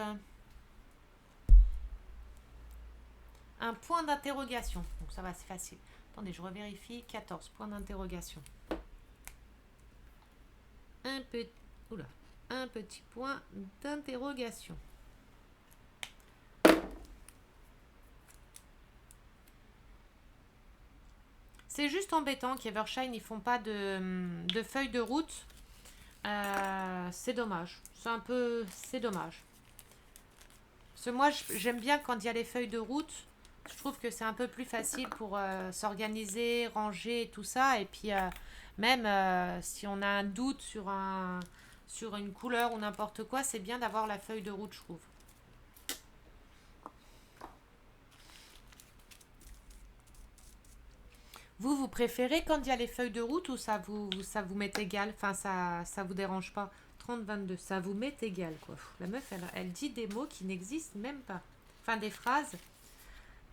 Un point d'interrogation. Donc ça va, c'est facile. Attendez, je revérifie. 14, point d'interrogation. Un petit point d'interrogation. C'est juste embêtant qu'Evershine, ils font pas de feuilles de route. C'est dommage. C'est dommage. Parce que moi, j'aime bien quand il y a les feuilles de route. Je trouve que c'est un peu plus facile pour s'organiser, ranger et tout ça. Et puis, même si on a un doute sur une couleur ou n'importe quoi, c'est bien d'avoir la feuille de route, je trouve. Vous préférez quand il y a les feuilles de route ou ça vous met égal? Enfin, ça vous dérange pas? 30-22, ça vous met égal, quoi. Pff, la meuf, elle dit des mots qui n'existent même pas. Enfin, des phrases.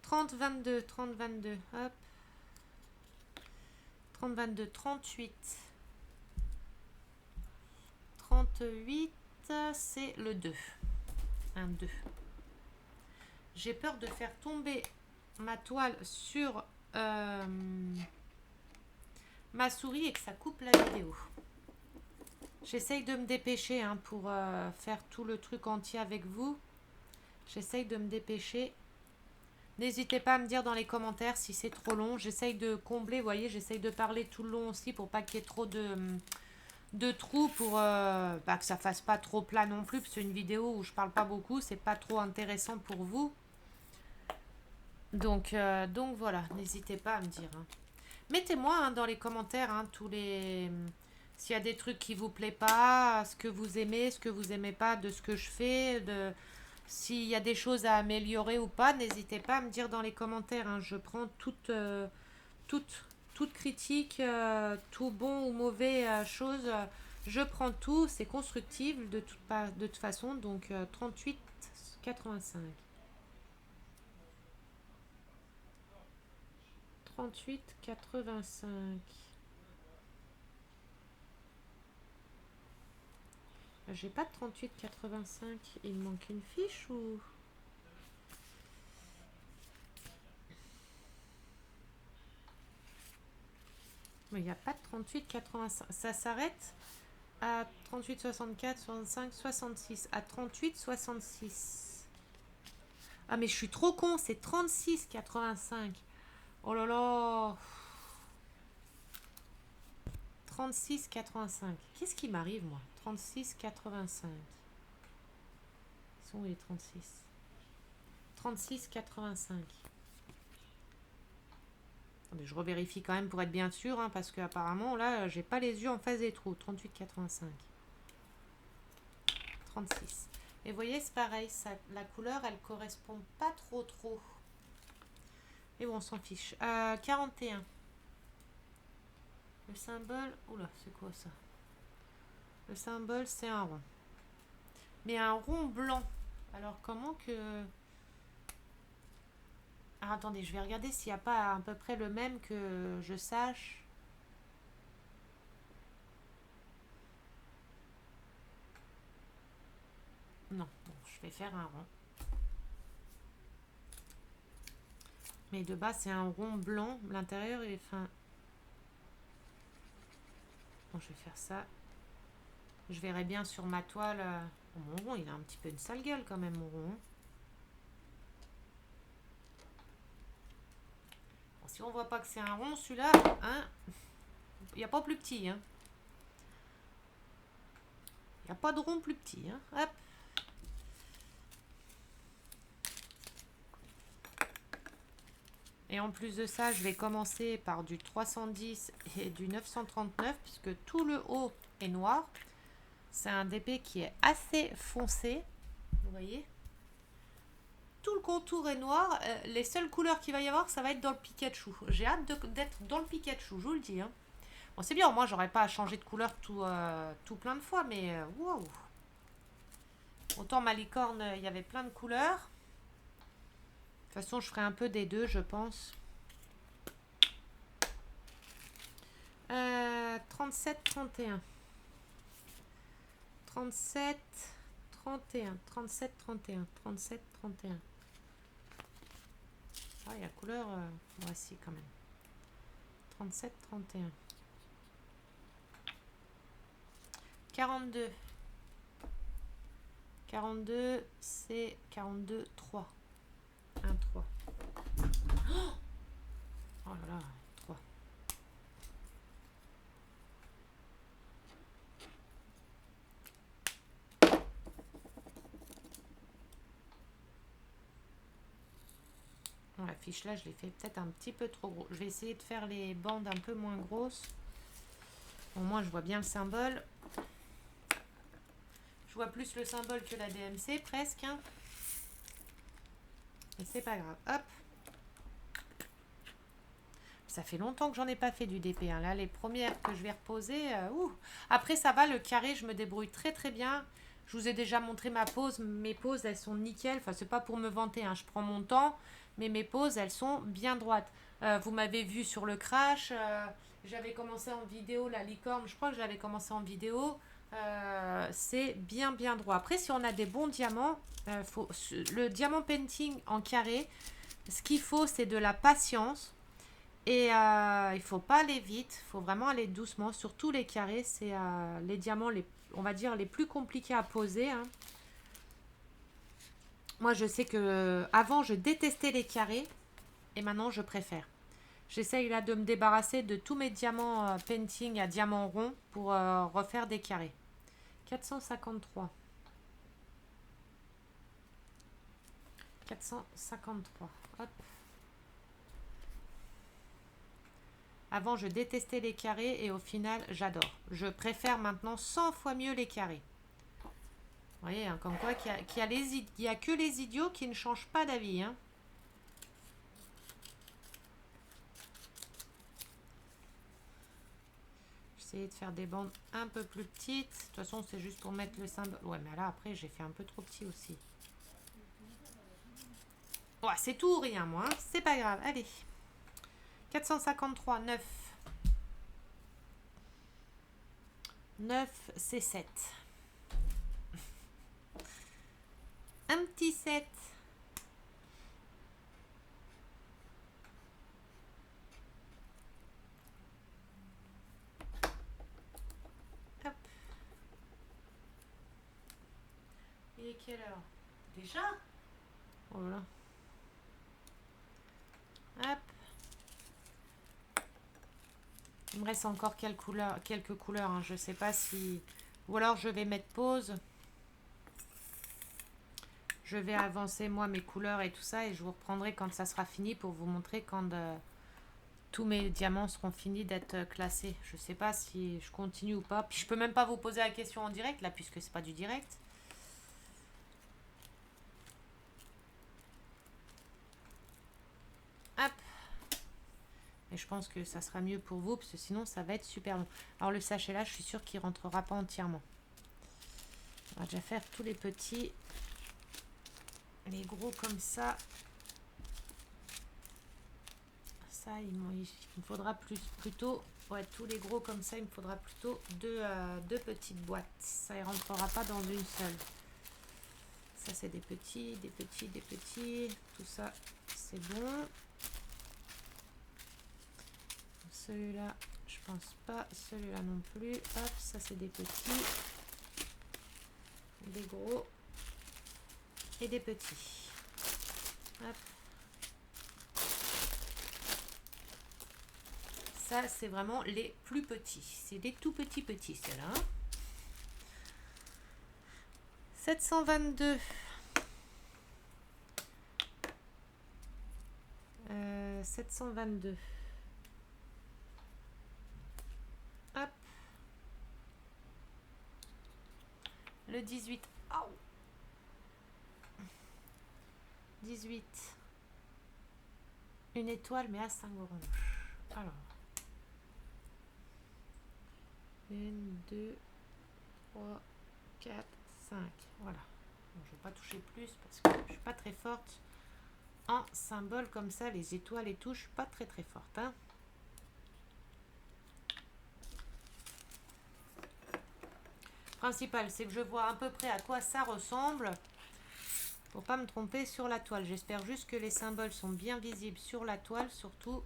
30-22, 30-22, hop. 30-22, 38. 38, c'est le 2. Un 2. J'ai peur de faire tomber ma toile sur ma souris et que ça coupe la vidéo. J'essaye de me dépêcher hein, pour faire tout le truc entier avec vous. J'essaye de me dépêcher. N'hésitez pas à me dire dans les commentaires si c'est trop long. J'essaye de combler, vous voyez, j'essaye de parler tout le long aussi pour pas qu'il y ait trop de trous pour que ça fasse pas trop plat non plus. Parce que c'est une vidéo où je parle pas beaucoup, c'est pas trop intéressant pour vous. Donc voilà, n'hésitez pas à me dire. Hein. Mettez-moi hein, dans les commentaires hein, tous les... S'il y a des trucs qui vous plaît pas, ce que vous aimez, ce que vous aimez pas de ce que je fais, s'il y a des choses à améliorer ou pas, n'hésitez pas à me dire dans les commentaires. Hein. Je prends toute critique, tout bon ou mauvais chose. Je prends tout, c'est constructif de toute façon. Donc 38,85. 38,85. J'ai pas de 38,85. Il me manque une fiche ou... Mais il n'y a pas de 38,85. Ça s'arrête à 38,64, 65, 66. À 38,66. Ah mais je suis trop con, c'est 36,85. Oh là là. 36,85. Qu'est-ce qui m'arrive moi? 36,85. Ils sont où les 36? 36,85. Attendez, je revérifie quand même pour être bien sûr, hein, parce qu'apparemment là, j'ai pas les yeux en face des trous. 38,85. 36. Et vous voyez, c'est pareil, la couleur, elle correspond pas trop. Et bon, on s'en fiche. 41. Le symbole... Oula, c'est quoi ça? Le symbole, c'est un rond. Mais un rond blanc. Alors, comment que... Ah, attendez, je vais regarder s'il n'y a pas à peu près le même que je sache. Non, bon, je vais faire un rond. Mais de bas, c'est un rond blanc. L'intérieur est fin. Bon, je vais faire ça. Je verrai bien sur ma toile. Oh, mon rond, il a un petit peu une sale gueule quand même, mon rond. Bon, si on voit pas que c'est un rond, celui-là, hein, il n'y a pas plus petit. Hein. Il n'y a pas de rond plus petit. Hein. Hop. Et en plus de ça, je vais commencer par du 310 et du 939 puisque tout le haut est noir. C'est un DP qui est assez foncé. Vous voyez? Tout le contour est noir. Les seules couleurs qu'il va y avoir, ça va être dans le Pikachu. J'ai hâte d'être dans le Pikachu, je vous le dis. Hein. Bon, c'est bien, moi, j'aurais pas à changer de couleur tout plein de fois, mais wow. Autant ma licorne, il y avait plein de couleurs. De toute façon, je ferai un peu des deux, je pense. 37, 31. 37, 31. 37, 31. 37, 31. Ah, il y a la couleur... voici quand même. 37, 31. 42. 42, c'est 42, 3. 1, 3. Oh là là, 3. Bon, la fiche là, je l'ai fait peut-être un petit peu trop gros. Je vais essayer de faire les bandes un peu moins grosses. Au moins, je vois bien le symbole. Je vois plus le symbole que la DMC, presque. Hein. Mais c'est pas grave. Hop. Ça fait longtemps que j'en ai pas fait du DP, hein. Là, les premières que je vais reposer, Après, ça va, le carré, je me débrouille très très bien. Je vous ai déjà montré ma pose. Mes poses, elles sont nickel. Enfin, c'est pas pour me vanter, hein. Je prends mon temps, mais mes poses, elles sont bien droites. Vous m'avez vu sur le crash. J'avais commencé en vidéo, la licorne. Je crois que j'avais commencé en vidéo. C'est bien bien droit. Après, si on a des bons diamants, le diamant painting en carré, ce qu'il faut, c'est de la patience. Et il faut pas aller vite, il faut vraiment aller doucement. Surtout les carrés, c'est les diamants, on va dire, les plus compliqués à poser, hein. Moi, je sais que avant, je détestais les carrés et maintenant, je préfère. J'essaye là de me débarrasser de tous mes diamants painting à diamants ronds pour refaire des carrés. 453. 453. Hop. Avant, je détestais les carrés et au final, j'adore. Je préfère maintenant 100 fois mieux les carrés. Vous voyez, hein, comme quoi qu'il y a que les idiots qui ne changent pas d'avis, hein. J'essayais de faire des bandes un peu plus petites. De toute façon, c'est juste pour mettre le symbole. Ouais, mais là, après, j'ai fait un peu trop petit aussi. Ouais, c'est tout ou rien, moi, hein. C'est pas grave. Allez. 453, 9. 9, c'est 7. Un petit 7. Hop. Il est quelle heure? Déjà? Oh là là. Hop. Il me reste encore quelques couleurs, hein. Je sais pas si... Ou alors je vais mettre pause. Je vais avancer moi mes couleurs et tout ça et je vous reprendrai quand ça sera fini pour vous montrer quand tous mes diamants seront finis d'être classés. Je sais pas si je continue ou pas. Puis je peux même pas vous poser la question en direct là puisque c'est pas du direct. Hop. Et je pense que ça sera mieux pour vous parce que sinon ça va être super long. Alors le sachet là, je suis sûre qu'il rentrera pas entièrement. On va déjà faire tous les petits. Les gros comme ça. Ça, il me faudra plutôt... Ouais, tous les gros comme ça, il me faudra plutôt deux petites boîtes. Ça ne rentrera pas dans une seule. Ça, c'est des petits, des petits, des petits. Tout ça, c'est bon. Celui-là, je pense pas. Celui-là non plus. Hop, ça, c'est des petits. Des gros. Et des petits. Hop. Ça, c'est vraiment les plus petits. C'est des tout petits petits, ceux-là. 722. 722. Hop. Le 18. Oh. 18. Une étoile, mais à 5 oranges. Alors. 1, 2, 3, 4, 5. Voilà. Bon, je ne vais pas toucher plus parce que je ne suis pas très forte en symbole comme ça, les étoiles et tout. Je ne suis pas très très forte, hein. Principal, c'est que je vois à peu près à quoi ça ressemble pour pas me tromper sur la toile. J'espère juste que les symboles sont bien visibles sur la toile, surtout.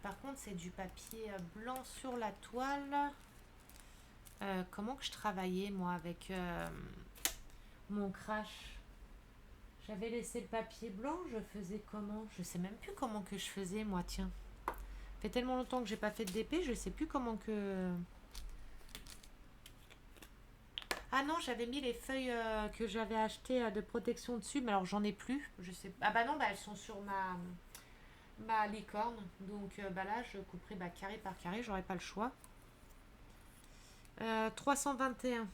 Par contre, c'est du papier blanc sur la toile. Comment que je travaillais, moi, avec mon crash? J'avais laissé le papier blanc, je faisais comment? Je sais même plus comment que je faisais, moi, tiens. Ça fait tellement longtemps que j'ai pas fait de DP, je sais plus comment que... Ah non, j'avais mis les feuilles que j'avais achetées de protection dessus, mais alors j'en ai plus. Je sais... Ah bah non, bah elles sont sur ma licorne. Donc bah là, je couperai carré par carré, j'aurai pas le choix. 321.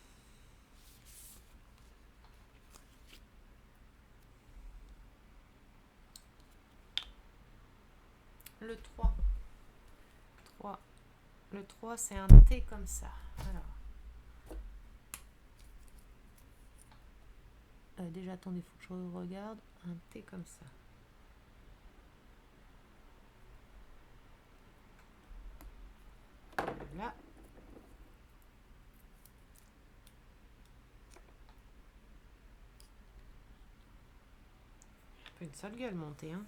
Le 3. 3. Le 3, c'est un T comme ça. Alors. Déjà, attendez, il faut que je regarde. Un T comme ça. Là. Une sale gueule montée, hein.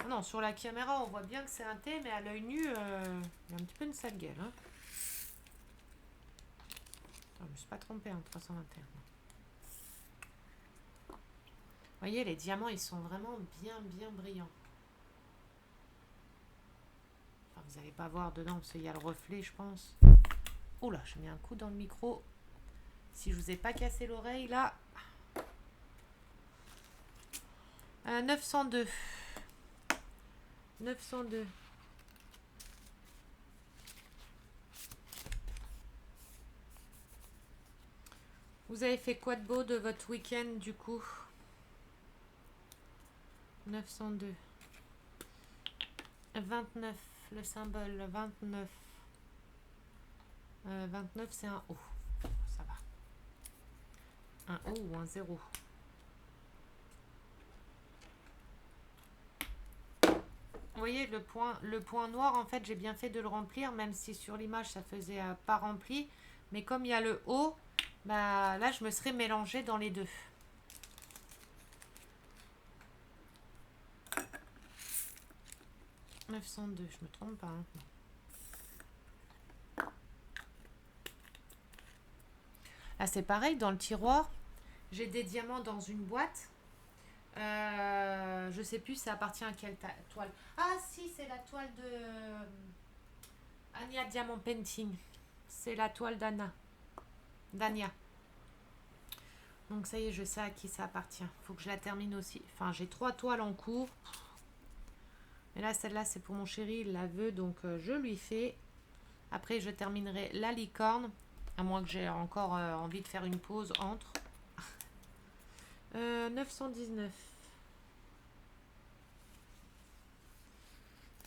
Non, sur la caméra, on voit bien que c'est un T, mais à l'œil nu, il y a un petit peu une sale gueule, hein. Attends, je me suis pas trompée, hein, 321. Vous voyez, les diamants, ils sont vraiment bien, bien brillants. Enfin, vous n'allez pas voir dedans, parce qu'il y a le reflet, je pense. Oula, je mets un coup dans le micro. Si je vous ai pas cassé l'oreille, là... 902. 902. Vous avez fait quoi de beau de votre week-end du coup? 902. 29, le symbole 29. 29, c'est un O. Ça va. Un O ou un 0. Vous voyez, le point noir, en fait, j'ai bien fait de le remplir, même si sur l'image, ça faisait pas rempli. Mais comme il y a le O, bah, là, je me serais mélangée dans les deux. « 902, je me trompe pas. Hein. Là, c'est pareil, dans le tiroir, j'ai des diamants dans une boîte. Je sais plus, ça appartient à quelle toile. Ah si, c'est la toile de Ania Diamond Painting. C'est la toile d'Ania. Donc ça y est, je sais à qui ça appartient. Faut que je la termine aussi. Enfin, j'ai 3 toiles en cours. Mais là, celle-là, c'est pour mon chéri, il la veut, donc je lui fais. Après, je terminerai la licorne. À moins que j'ai encore envie de faire une pause entre. 919.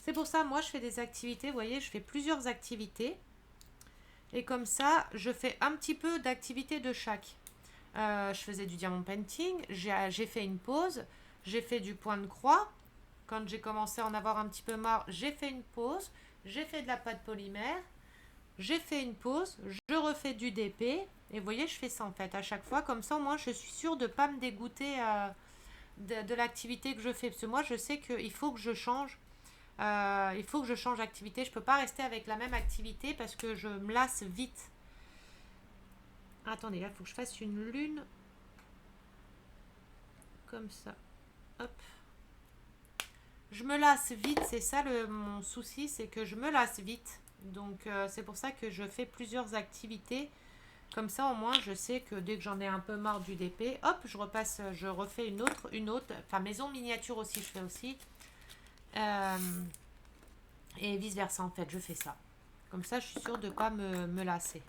C'est pour ça, moi, je fais des activités. Vous voyez, je fais plusieurs activités. Et comme ça, je fais un petit peu d'activité de chaque. Je faisais du diamond painting. J'ai fait une pause. J'ai fait du point de croix. Quand j'ai commencé à en avoir un petit peu marre, j'ai fait une pause. J'ai fait de la pâte polymère. J'ai fait une pause. Je refais du DP. Et vous voyez, je fais ça en fait à chaque fois. Comme ça, au moins, je suis sûre de ne pas me dégoûter de l'activité que je fais. Parce que moi, je sais qu'il faut que je change. Il faut que je change d'activité. Je ne peux pas rester avec la même activité parce que je me lasse vite. Attendez, là, il faut que je fasse une lune. Comme ça. Hop. Je me lasse vite. C'est ça mon souci. C'est que je me lasse vite. Donc, c'est pour ça que je fais plusieurs activités. Comme ça, au moins, je sais que dès que j'en ai un peu marre du DP, hop, je refais une autre. Enfin, maison miniature aussi, je fais aussi. Et vice versa, en fait, je fais ça. Comme ça, je suis sûre de ne pas me lasser.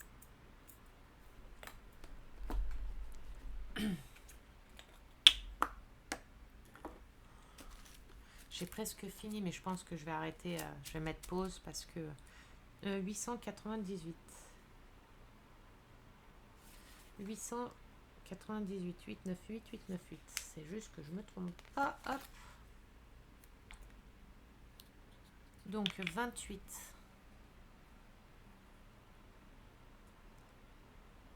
J'ai presque fini, mais je pense que je vais arrêter. Je vais mettre pause parce que 898. 898, 898, 898. C'est juste que je me trompe pas. Hop. Donc 28.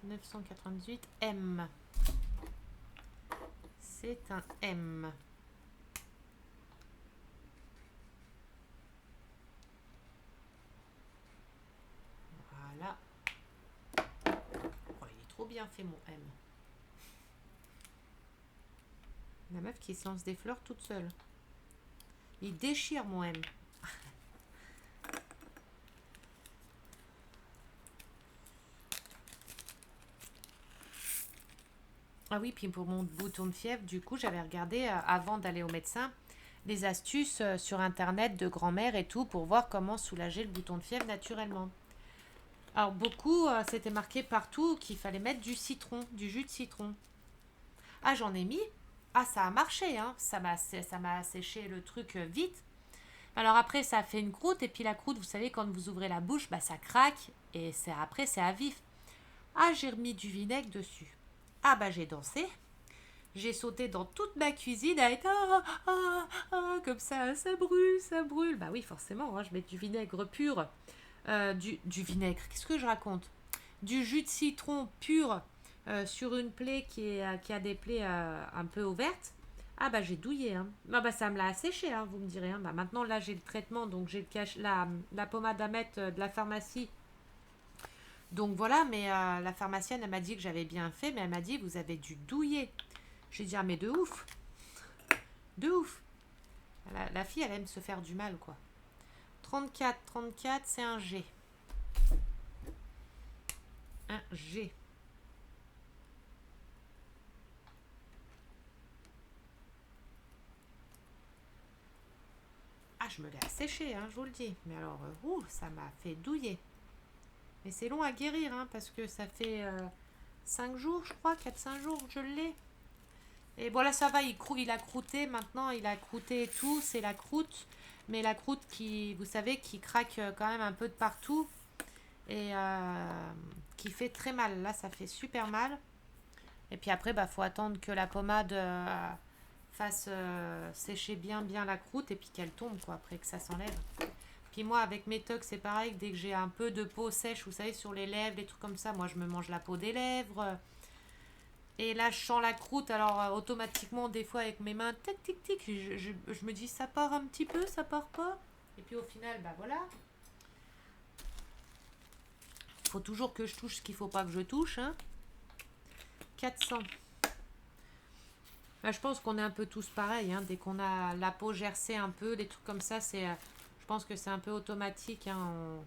998 M. C'est un M. Voilà. Oh, il est trop bien fait mon M. La meuf qui se lance des fleurs toute seule. Il déchire mon M. Ah oui, puis pour mon bouton de fièvre, du coup, j'avais regardé avant d'aller au médecin des astuces sur internet de grand-mère et tout pour voir comment soulager le bouton de fièvre naturellement. Alors beaucoup, c'était marqué partout qu'il fallait mettre du citron, du jus de citron. Ah, j'en ai mis. Ah, ça a marché, hein. Ça m'a asséché le truc vite. Alors après, ça fait une croûte. Et puis la croûte, vous savez, quand vous ouvrez la bouche, bah, ça craque. Et c'est après, c'est à vif. Ah, j'ai remis du vinaigre dessus. Ah, bah, j'ai dansé. J'ai sauté dans toute ma cuisine à être comme ça brûle, ça brûle. Bah oui, forcément, hein, je mets du vinaigre pur. Du vinaigre, qu'est-ce que je raconte? Du jus de citron pur sur une plaie qui a des plaies un peu ouvertes. Ah bah j'ai douillé. Hein. Ah bah ça me l'a asséché, hein, vous me direz. Hein. Bah maintenant là j'ai le traitement, donc j'ai la pommade à mettre de la pharmacie. Donc voilà, mais la pharmacienne elle m'a dit que j'avais bien fait, mais elle m'a dit vous avez dû douiller. J'ai dit ah mais de ouf, de ouf. La fille elle aime se faire du mal quoi. 34 c'est un G. Un G. Ah, je me l'ai asséché, hein, je vous le dis. Mais alors, ça m'a fait douiller. Mais c'est long à guérir, hein, parce que ça fait 5 jours, je crois, 4 5 jours que je l'ai. Et bon, là, ça va, il a croûté. Maintenant, il a croûté et tout. C'est la croûte. Mais la croûte qui, vous savez, qui craque quand même un peu de partout. Et qui fait très mal. Là, ça fait super mal. Et puis après, bah, faut attendre que la pommade fasse sécher bien la croûte et puis qu'elle tombe, quoi, après que ça s'enlève. Puis moi, avec mes tocs, c'est pareil. Dès que j'ai un peu de peau sèche, vous savez, sur les lèvres, des trucs comme ça, moi, je me mange la peau des lèvres. Et là, je sens la croûte. Alors, automatiquement, des fois, avec mes mains, tic, tic, tic, je me dis, ça part un petit peu, ça part pas. Et puis au final, bah voilà. Faut toujours que je touche ce qu'il faut pas que je touche. Hein. 400. Bah, je pense qu'on est un peu tous pareils. Hein. Dès qu'on a la peau gercée un peu, des trucs comme ça, je pense que c'est un peu automatique. Hein.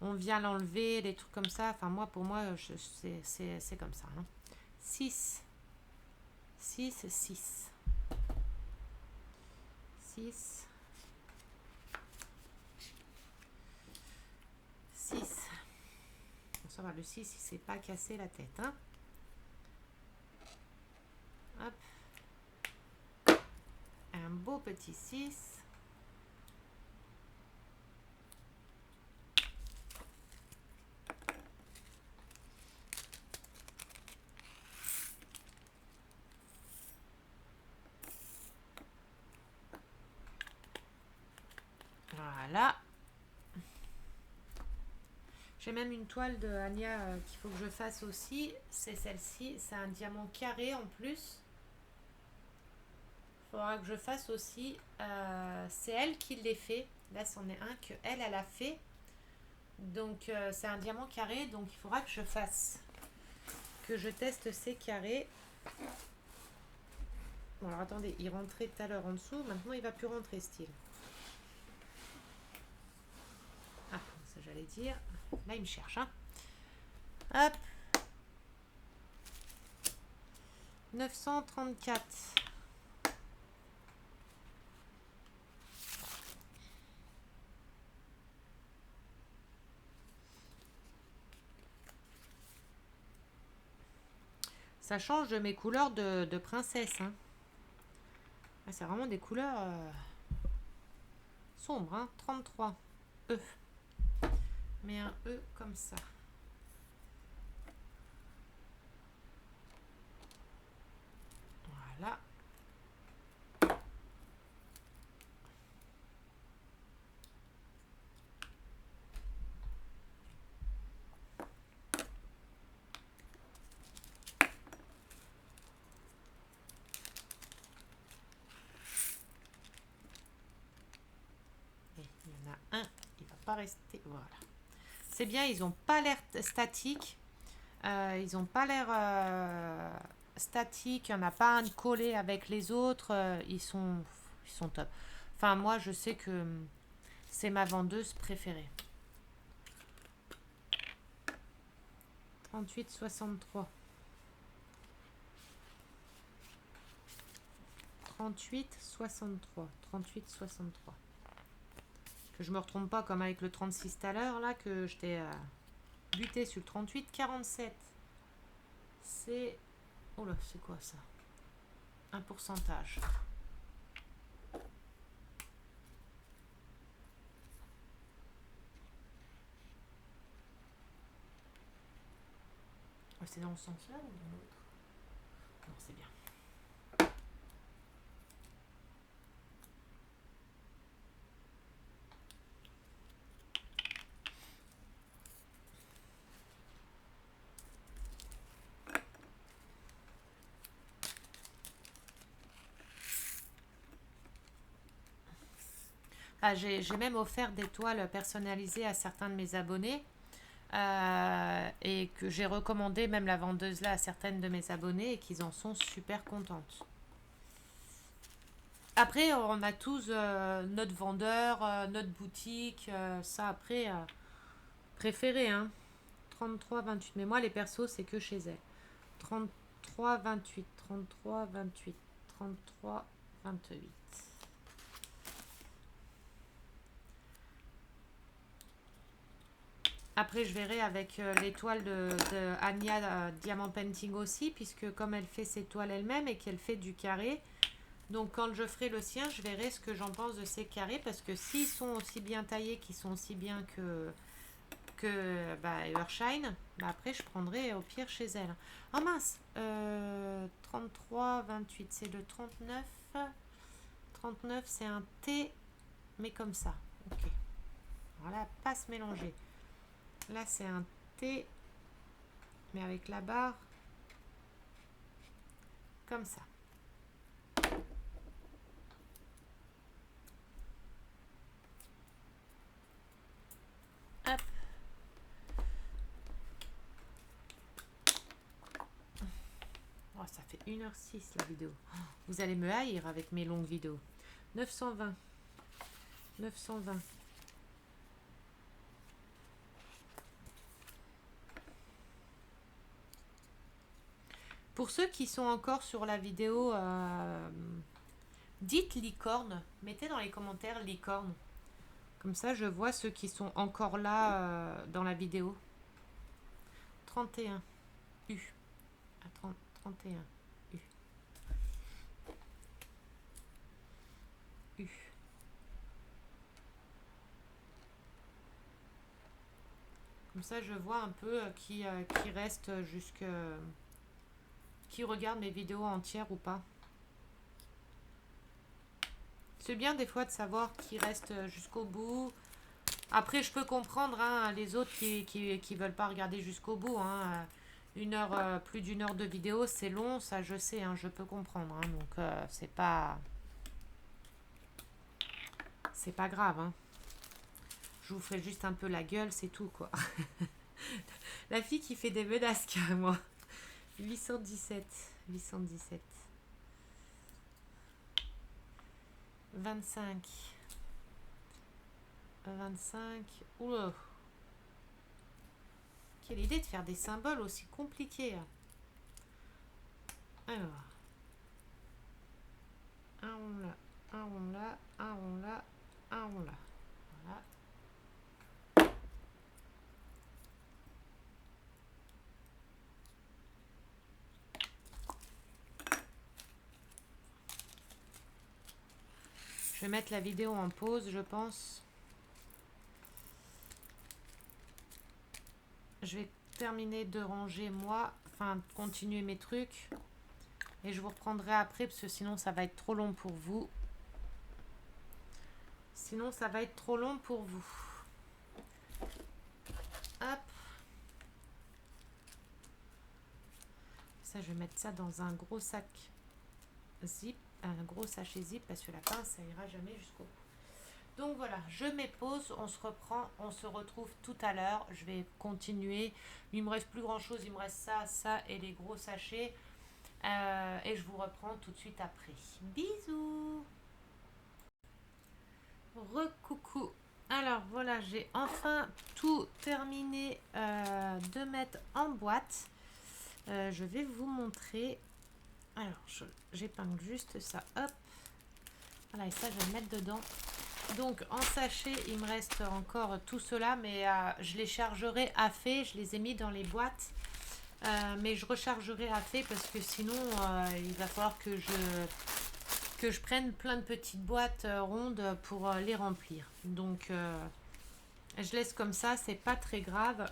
On vient l'enlever, des trucs comme ça. Enfin, moi, pour moi, c'est comme ça. Hein. 6. 6, 6. 6. 6. Ça va, le 6, il s'est pas cassé la tête. Hein. Hop. Un beau petit 6. Voilà. J'ai même une toile de Anya qu'il faut que je fasse aussi. C'est celle-ci. C'est un diamant carré en plus. Il faudra que je fasse aussi. C'est elle qui l'a fait. Là, c'en est un que elle a fait. Donc, c'est un diamant carré. Donc, il faudra que je fasse. Que je teste ces carrés. Bon, alors attendez. Il rentrait tout à l'heure en dessous. Maintenant, il va plus rentrer, style. Ah, ça j'allais dire. Là, il me cherche. Hein. Hop. 934. Ça change de mes couleurs de princesse. Hein. Ah, c'est vraiment des couleurs sombres. Hein. 33. E. Mais un E comme ça. Voilà. Et il y en a un, il va pas rester. Voilà. C'est bien, ils n'ont pas l'air statiques. Ils n'ont pas l'air statiques. Il n'y en a pas un de collé avec les autres. Ils sont top. Enfin, moi, je sais que c'est ma vendeuse préférée. 38,63. 38,63. 38,63. Que je me retrompe pas comme avec le 36 tout à l'heure, là, que je t'ai buté sur le 38,47. C'est... Oh là, c'est quoi ça? un pourcentage. C'est dans ce sens-là ou dans l'autre? Non, c'est bien. Ah, j'ai même offert des toiles personnalisées à certains de mes abonnés. Et que j'ai recommandé même la vendeuse là à certaines de mes abonnés et qu'ils en sont super contentes. Après, on a tous notre vendeur, notre boutique, ça après, préféré, hein. 33,28. Mais moi, les persos, c'est que chez elle. 33,28, 33,28, 33,28. Après, je verrai avec l'étoile de Anya Diamant Painting aussi, puisque comme elle fait ses toiles elle-même et qu'elle fait du carré, donc quand je ferai le sien, je verrai ce que j'en pense de ces carrés, parce que s'ils sont aussi bien taillés, qu'ils sont aussi bien que Earthshine, après je prendrai au pire chez elle. Oh mince, 33,28, c'est le 39. 39, c'est un T, mais comme ça. Ok. Voilà, pas se mélanger. Là, c'est un T, mais avec la barre comme ça. Hop. Oh, ça fait 1h06 la vidéo. Vous allez me haïr avec mes longues vidéos. 920. 920. Pour ceux qui sont encore sur la vidéo, dites licorne. Mettez dans les commentaires licorne. Comme ça, je vois ceux qui sont encore là dans la vidéo. 31. U. À 31. U. U. Comme ça, je vois un peu qui reste jusque... qui regarde mes vidéos entières ou pas. C'est bien des fois de savoir qui reste jusqu'au bout. Après, je peux comprendre hein, les autres qui veulent pas regarder jusqu'au bout. Hein. Une heure, plus d'une heure de vidéo, c'est long, ça je sais, hein, je peux comprendre. Hein, donc c'est pas grave. Hein. Je vous ferai juste un peu la gueule, c'est tout quoi. La fille qui fait des menaces carrément. 817. 817. 25. 25. Oula. Quelle idée de faire des symboles aussi compliqués. Alors. Un rond là, un rond là, un rond là, un rond là. Voilà. Je vais mettre la vidéo en pause, je pense. Je vais terminer de ranger moi, enfin continuer mes trucs. Et je vous reprendrai après parce que sinon ça va être trop long pour vous. Sinon ça va être trop long pour vous. Hop. Ça, je vais mettre ça dans un gros sac zip, un gros sachet zip parce que la pince, ça ira jamais jusqu'au bout. Donc voilà, je mets pause, on se reprend, on se retrouve tout à l'heure. Je vais continuer. Il me reste plus grand chose, il me reste ça, ça et les gros sachets. Et je vous reprends tout de suite après. Bisous. Recoucou. Alors voilà, j'ai enfin tout terminé de mettre en boîte. Je vais vous montrer. Alors, j'épingle juste ça. Hop. Voilà, et ça, je vais le mettre dedans. Donc, en sachet, il me reste encore tout cela, mais je les chargerai à fait. Je les ai mis dans les boîtes. Mais je rechargerai après parce que sinon il va falloir que je prenne plein de petites boîtes rondes pour les remplir. Donc je laisse comme ça, c'est pas très grave.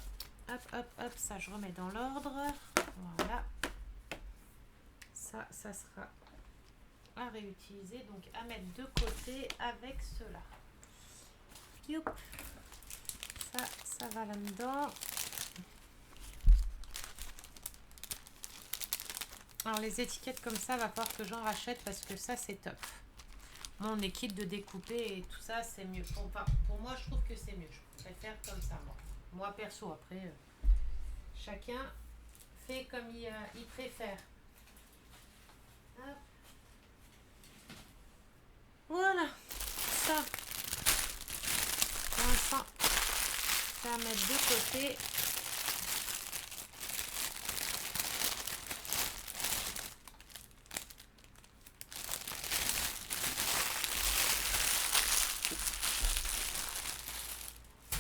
Hop, hop, hop, ça je remets dans l'ordre. Voilà. Ça sera à réutiliser, donc à mettre de côté avec cela. Youp. Ça va là-dedans. Alors les étiquettes comme ça, va falloir que j'en rachète parce que ça c'est top. Moi on est quitte de découper et tout ça, c'est mieux. Pour moi je trouve que c'est mieux. Je préfère comme ça moi. Moi perso, après chacun fait comme il préfère. Hop. Voilà, ça. Pour l'instant, ça va mettre de côté.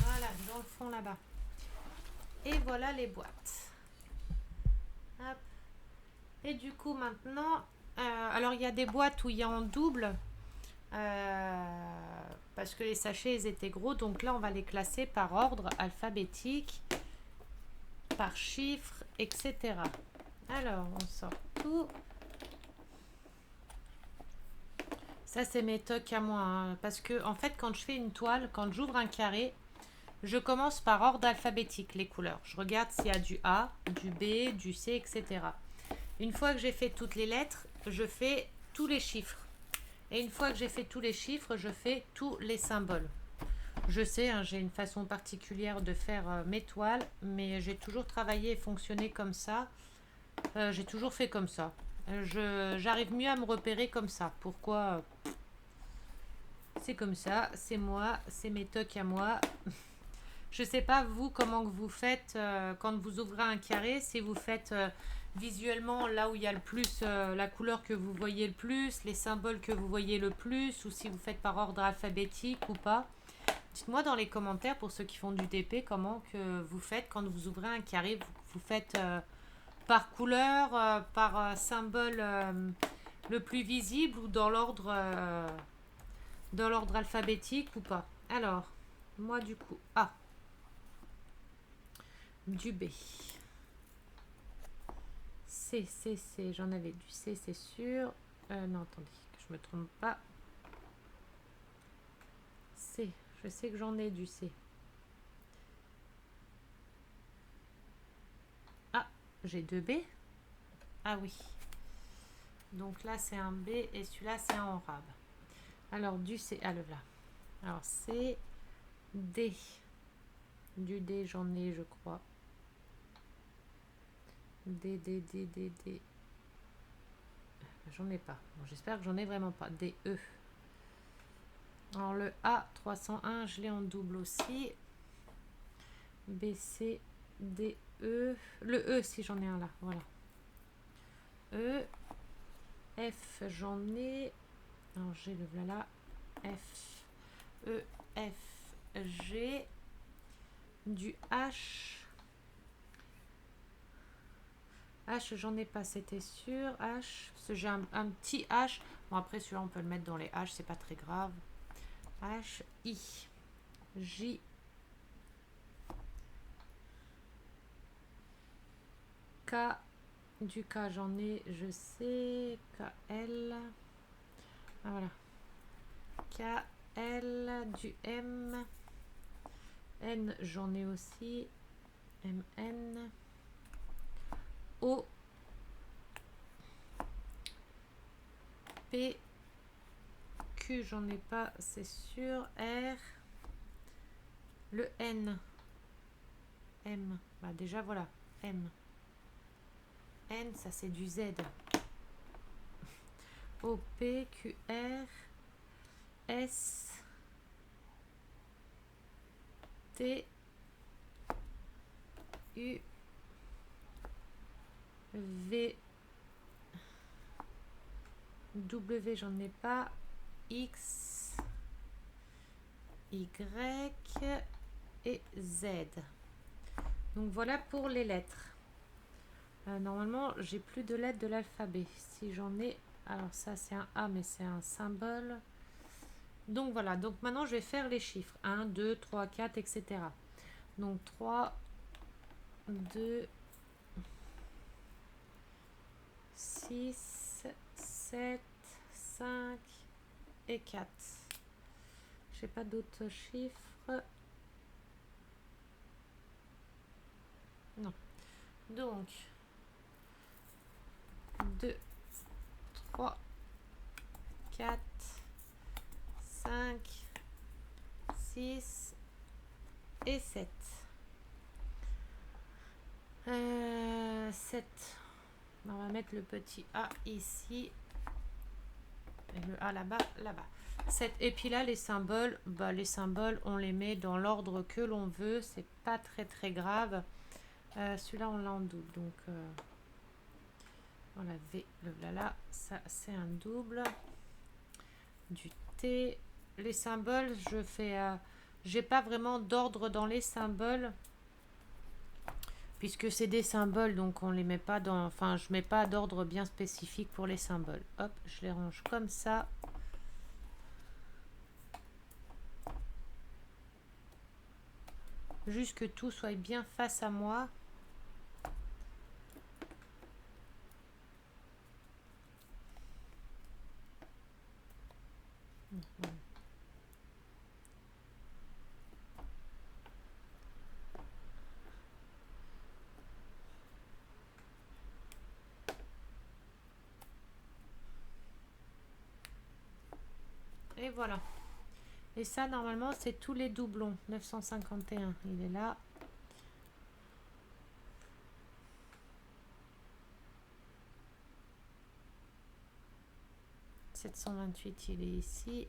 Voilà, dans le fond là-bas. Et voilà les boîtes. Hop. Et du coup maintenant, alors il y a des boîtes où il y a en double. Parce que les sachets ils étaient gros, donc là on va les classer par ordre alphabétique, par chiffre, etc. Alors on sort tout. Ça c'est mes tocs à moi, hein, parce que en fait quand je fais une toile, quand j'ouvre un carré, je commence par ordre alphabétique les couleurs. Je regarde s'il y a du A, du B, du C, etc. Une fois que j'ai fait toutes les lettres, je fais tous les chiffres. Et une fois que j'ai fait tous les chiffres, je fais tous les symboles. Je sais, hein, j'ai une façon particulière de faire mes toiles, mais j'ai toujours travaillé et fonctionné comme ça. J'ai toujours fait comme ça. J'arrive mieux à me repérer comme ça. Pourquoi c'est comme ça, c'est moi, c'est mes tocs à moi. Je sais pas vous comment vous faites quand vous ouvrez un carré, si vous faites visuellement là où il y a le plus, la couleur que vous voyez le plus, les symboles que vous voyez le plus, ou si vous faites par ordre alphabétique ou pas. Dites-moi dans les commentaires pour ceux qui font du TP comment que vous faites quand vous ouvrez un carré. Vous faites par couleur, par symbole le plus visible ou dans l'ordre alphabétique ou pas. Alors, moi du coup, A, du B. C, j'en avais du C, c'est sûr. Non, attendez, que je me trompe pas. C, je sais que j'en ai du C. Ah, j'ai 2 B. Ah oui. Donc là, c'est un B et celui-là, c'est un arabe. Alors, du C, ah le là. Alors, C, D. Du D, j'en ai, je crois. D. J'en ai pas. Bon, j'espère que j'en ai vraiment pas. D, E. Alors le A 301, je l'ai en double aussi. B, C, D, E. Le E, si j'en ai un là. Voilà. E. F, j'en ai. Alors G, le voilà. F. E, F, G. Du H. H, j'en ai pas, c'était sûr. H, parce que j'ai un petit H. Bon, après, celui-là, on peut le mettre dans les H, c'est pas très grave. H, I, J, K, du K, j'en ai, je sais. K, L. Ah, voilà. K, L, du M. N, j'en ai aussi. M, N. O, P, Q, j'en ai pas, c'est sûr. R, le N, M, bah déjà voilà, M. N, ça c'est du Z. O, P, Q, R, S, T, U, V, W, j'en ai pas. X, Y et Z. Donc voilà pour les lettres. Normalement, j'ai plus de lettres de l'alphabet. Si j'en ai... Alors ça, c'est un A, mais c'est un symbole. Donc voilà, donc maintenant, je vais faire les chiffres. 1, 2, 3, 4, etc. Donc 3, 2, 6, 7, 5 et 4. J'ai pas d'autres chiffres. Non. Donc, 2, 3, 4, 5, 6 et 7. 7. On va mettre le petit A ici. Et le A là-bas, là-bas. 7. Et puis là, les symboles, les symboles, on les met dans l'ordre que l'on veut. C'est pas très très grave. Celui-là, on l'a en double. Donc, on la V, le là, ça c'est un double. Du T. Les symboles, je fais... j'ai pas vraiment d'ordre dans les symboles. Puisque c'est des symboles, donc on les met pas dans... Enfin, je mets pas d'ordre bien spécifique pour les symboles. Hop, je les range comme ça. Juste que tout soit bien face à moi. Et voilà. Et ça, normalement, c'est tous les doublons. 951, il est là. « 728, il est ici.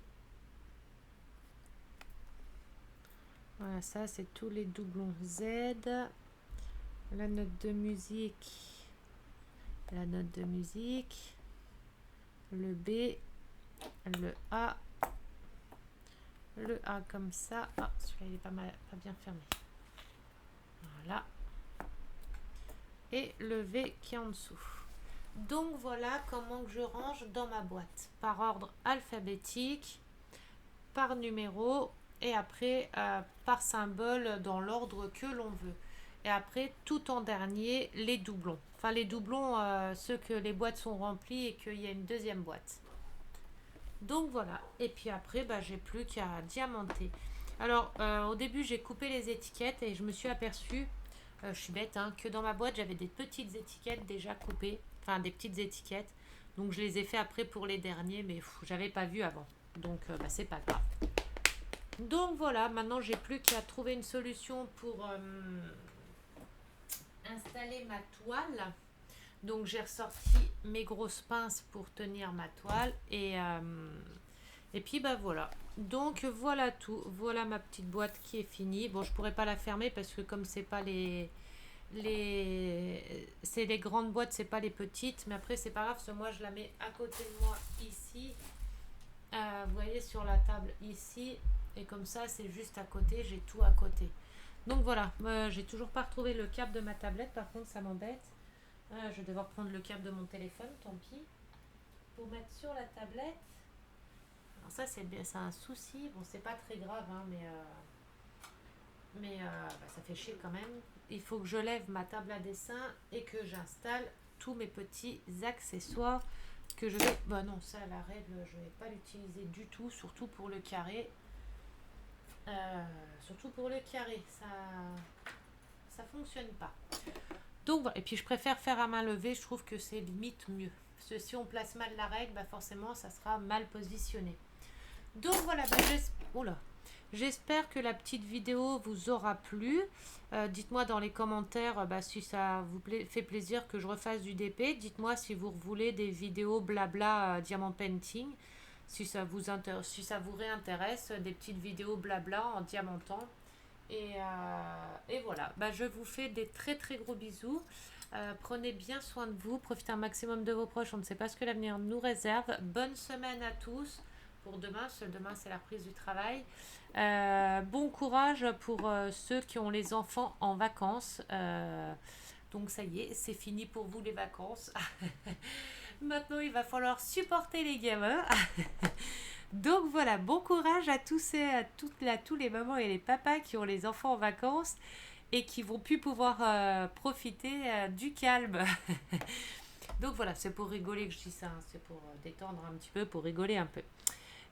Voilà, ça, c'est tous les doublons Z. La note de musique. La note de musique. Le B. Le A. Le A comme ça. Ah, celui-là, il est pas bien fermé. Voilà. Et le V qui est en dessous. Donc voilà comment que je range dans ma boîte. Par ordre alphabétique, par numéro et après par symbole dans l'ordre que l'on veut. Et après, tout en dernier, les doublons. Enfin, les doublons, ceux que les boîtes sont remplies et qu'il y a une deuxième boîte. Donc voilà. Et puis après, j'ai plus qu'à diamanter. Alors, au début, j'ai coupé les étiquettes et je me suis aperçue, je suis bête, hein, que dans ma boîte, j'avais des petites étiquettes déjà coupées. Enfin, des petites étiquettes. Donc, je les ai fait après pour les derniers, mais j'avais pas vu avant. Donc, c'est pas grave. Donc, voilà. Maintenant, j'ai plus qu'à trouver une solution pour installer ma toile. Donc, j'ai ressorti mes grosses pinces pour tenir ma toile. Et puis voilà. Donc voilà tout. Voilà ma petite boîte qui est finie. Bon, je pourrais pas la fermer parce que comme c'est pas c'est les grandes boîtes, c'est pas les petites. Mais après c'est pas grave, parce que moi je la mets à côté de moi ici. Vous voyez sur la table ici. Et comme ça c'est juste à côté. J'ai tout à côté. Donc voilà. J'ai toujours pas retrouvé le câble de ma tablette. Par contre ça m'embête. Je vais devoir prendre le câble de mon téléphone. Tant pis. Pour mettre sur la tablette. Alors ça c'est un souci, bon c'est pas très grave hein, mais ça fait chier quand même. Il faut que je lève ma table à dessin et que j'installe tous mes petits accessoires que je vais... non, ça la règle je vais pas l'utiliser du tout, surtout pour le carré. Surtout pour le carré, ça fonctionne pas. Donc voilà, et puis je préfère faire à main levée, je trouve que c'est limite mieux. Parce que si on place mal la règle, forcément ça sera mal positionné. Donc voilà, j'espère que la petite vidéo vous aura plu. Dites-moi dans les commentaires si ça vous fait plaisir que je refasse du DP. Dites-moi si vous voulez des vidéos blabla diamant painting. Si ça vous réintéresse, des petites vidéos blabla en diamantant. Et voilà, je vous fais des très très gros bisous. Prenez bien soin de vous, profitez un maximum de vos proches. On ne sait pas ce que l'avenir nous réserve. Bonne semaine à tous. Pour demain, parce que demain c'est la reprise du travail. Bon courage pour ceux qui ont les enfants en vacances. Donc ça y est, c'est fini pour vous les vacances. Maintenant, il va falloir supporter les gamins. Donc voilà, bon courage à tous les mamans et les papas qui ont les enfants en vacances et qui vont plus pouvoir profiter du calme. Donc voilà, c'est pour rigoler que je dis ça, hein. C'est pour détendre un petit peu, pour rigoler un peu.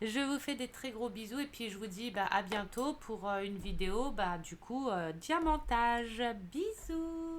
Je vous fais des très gros bisous et puis je vous dis à bientôt pour une vidéo du coup diamantage. Bisous.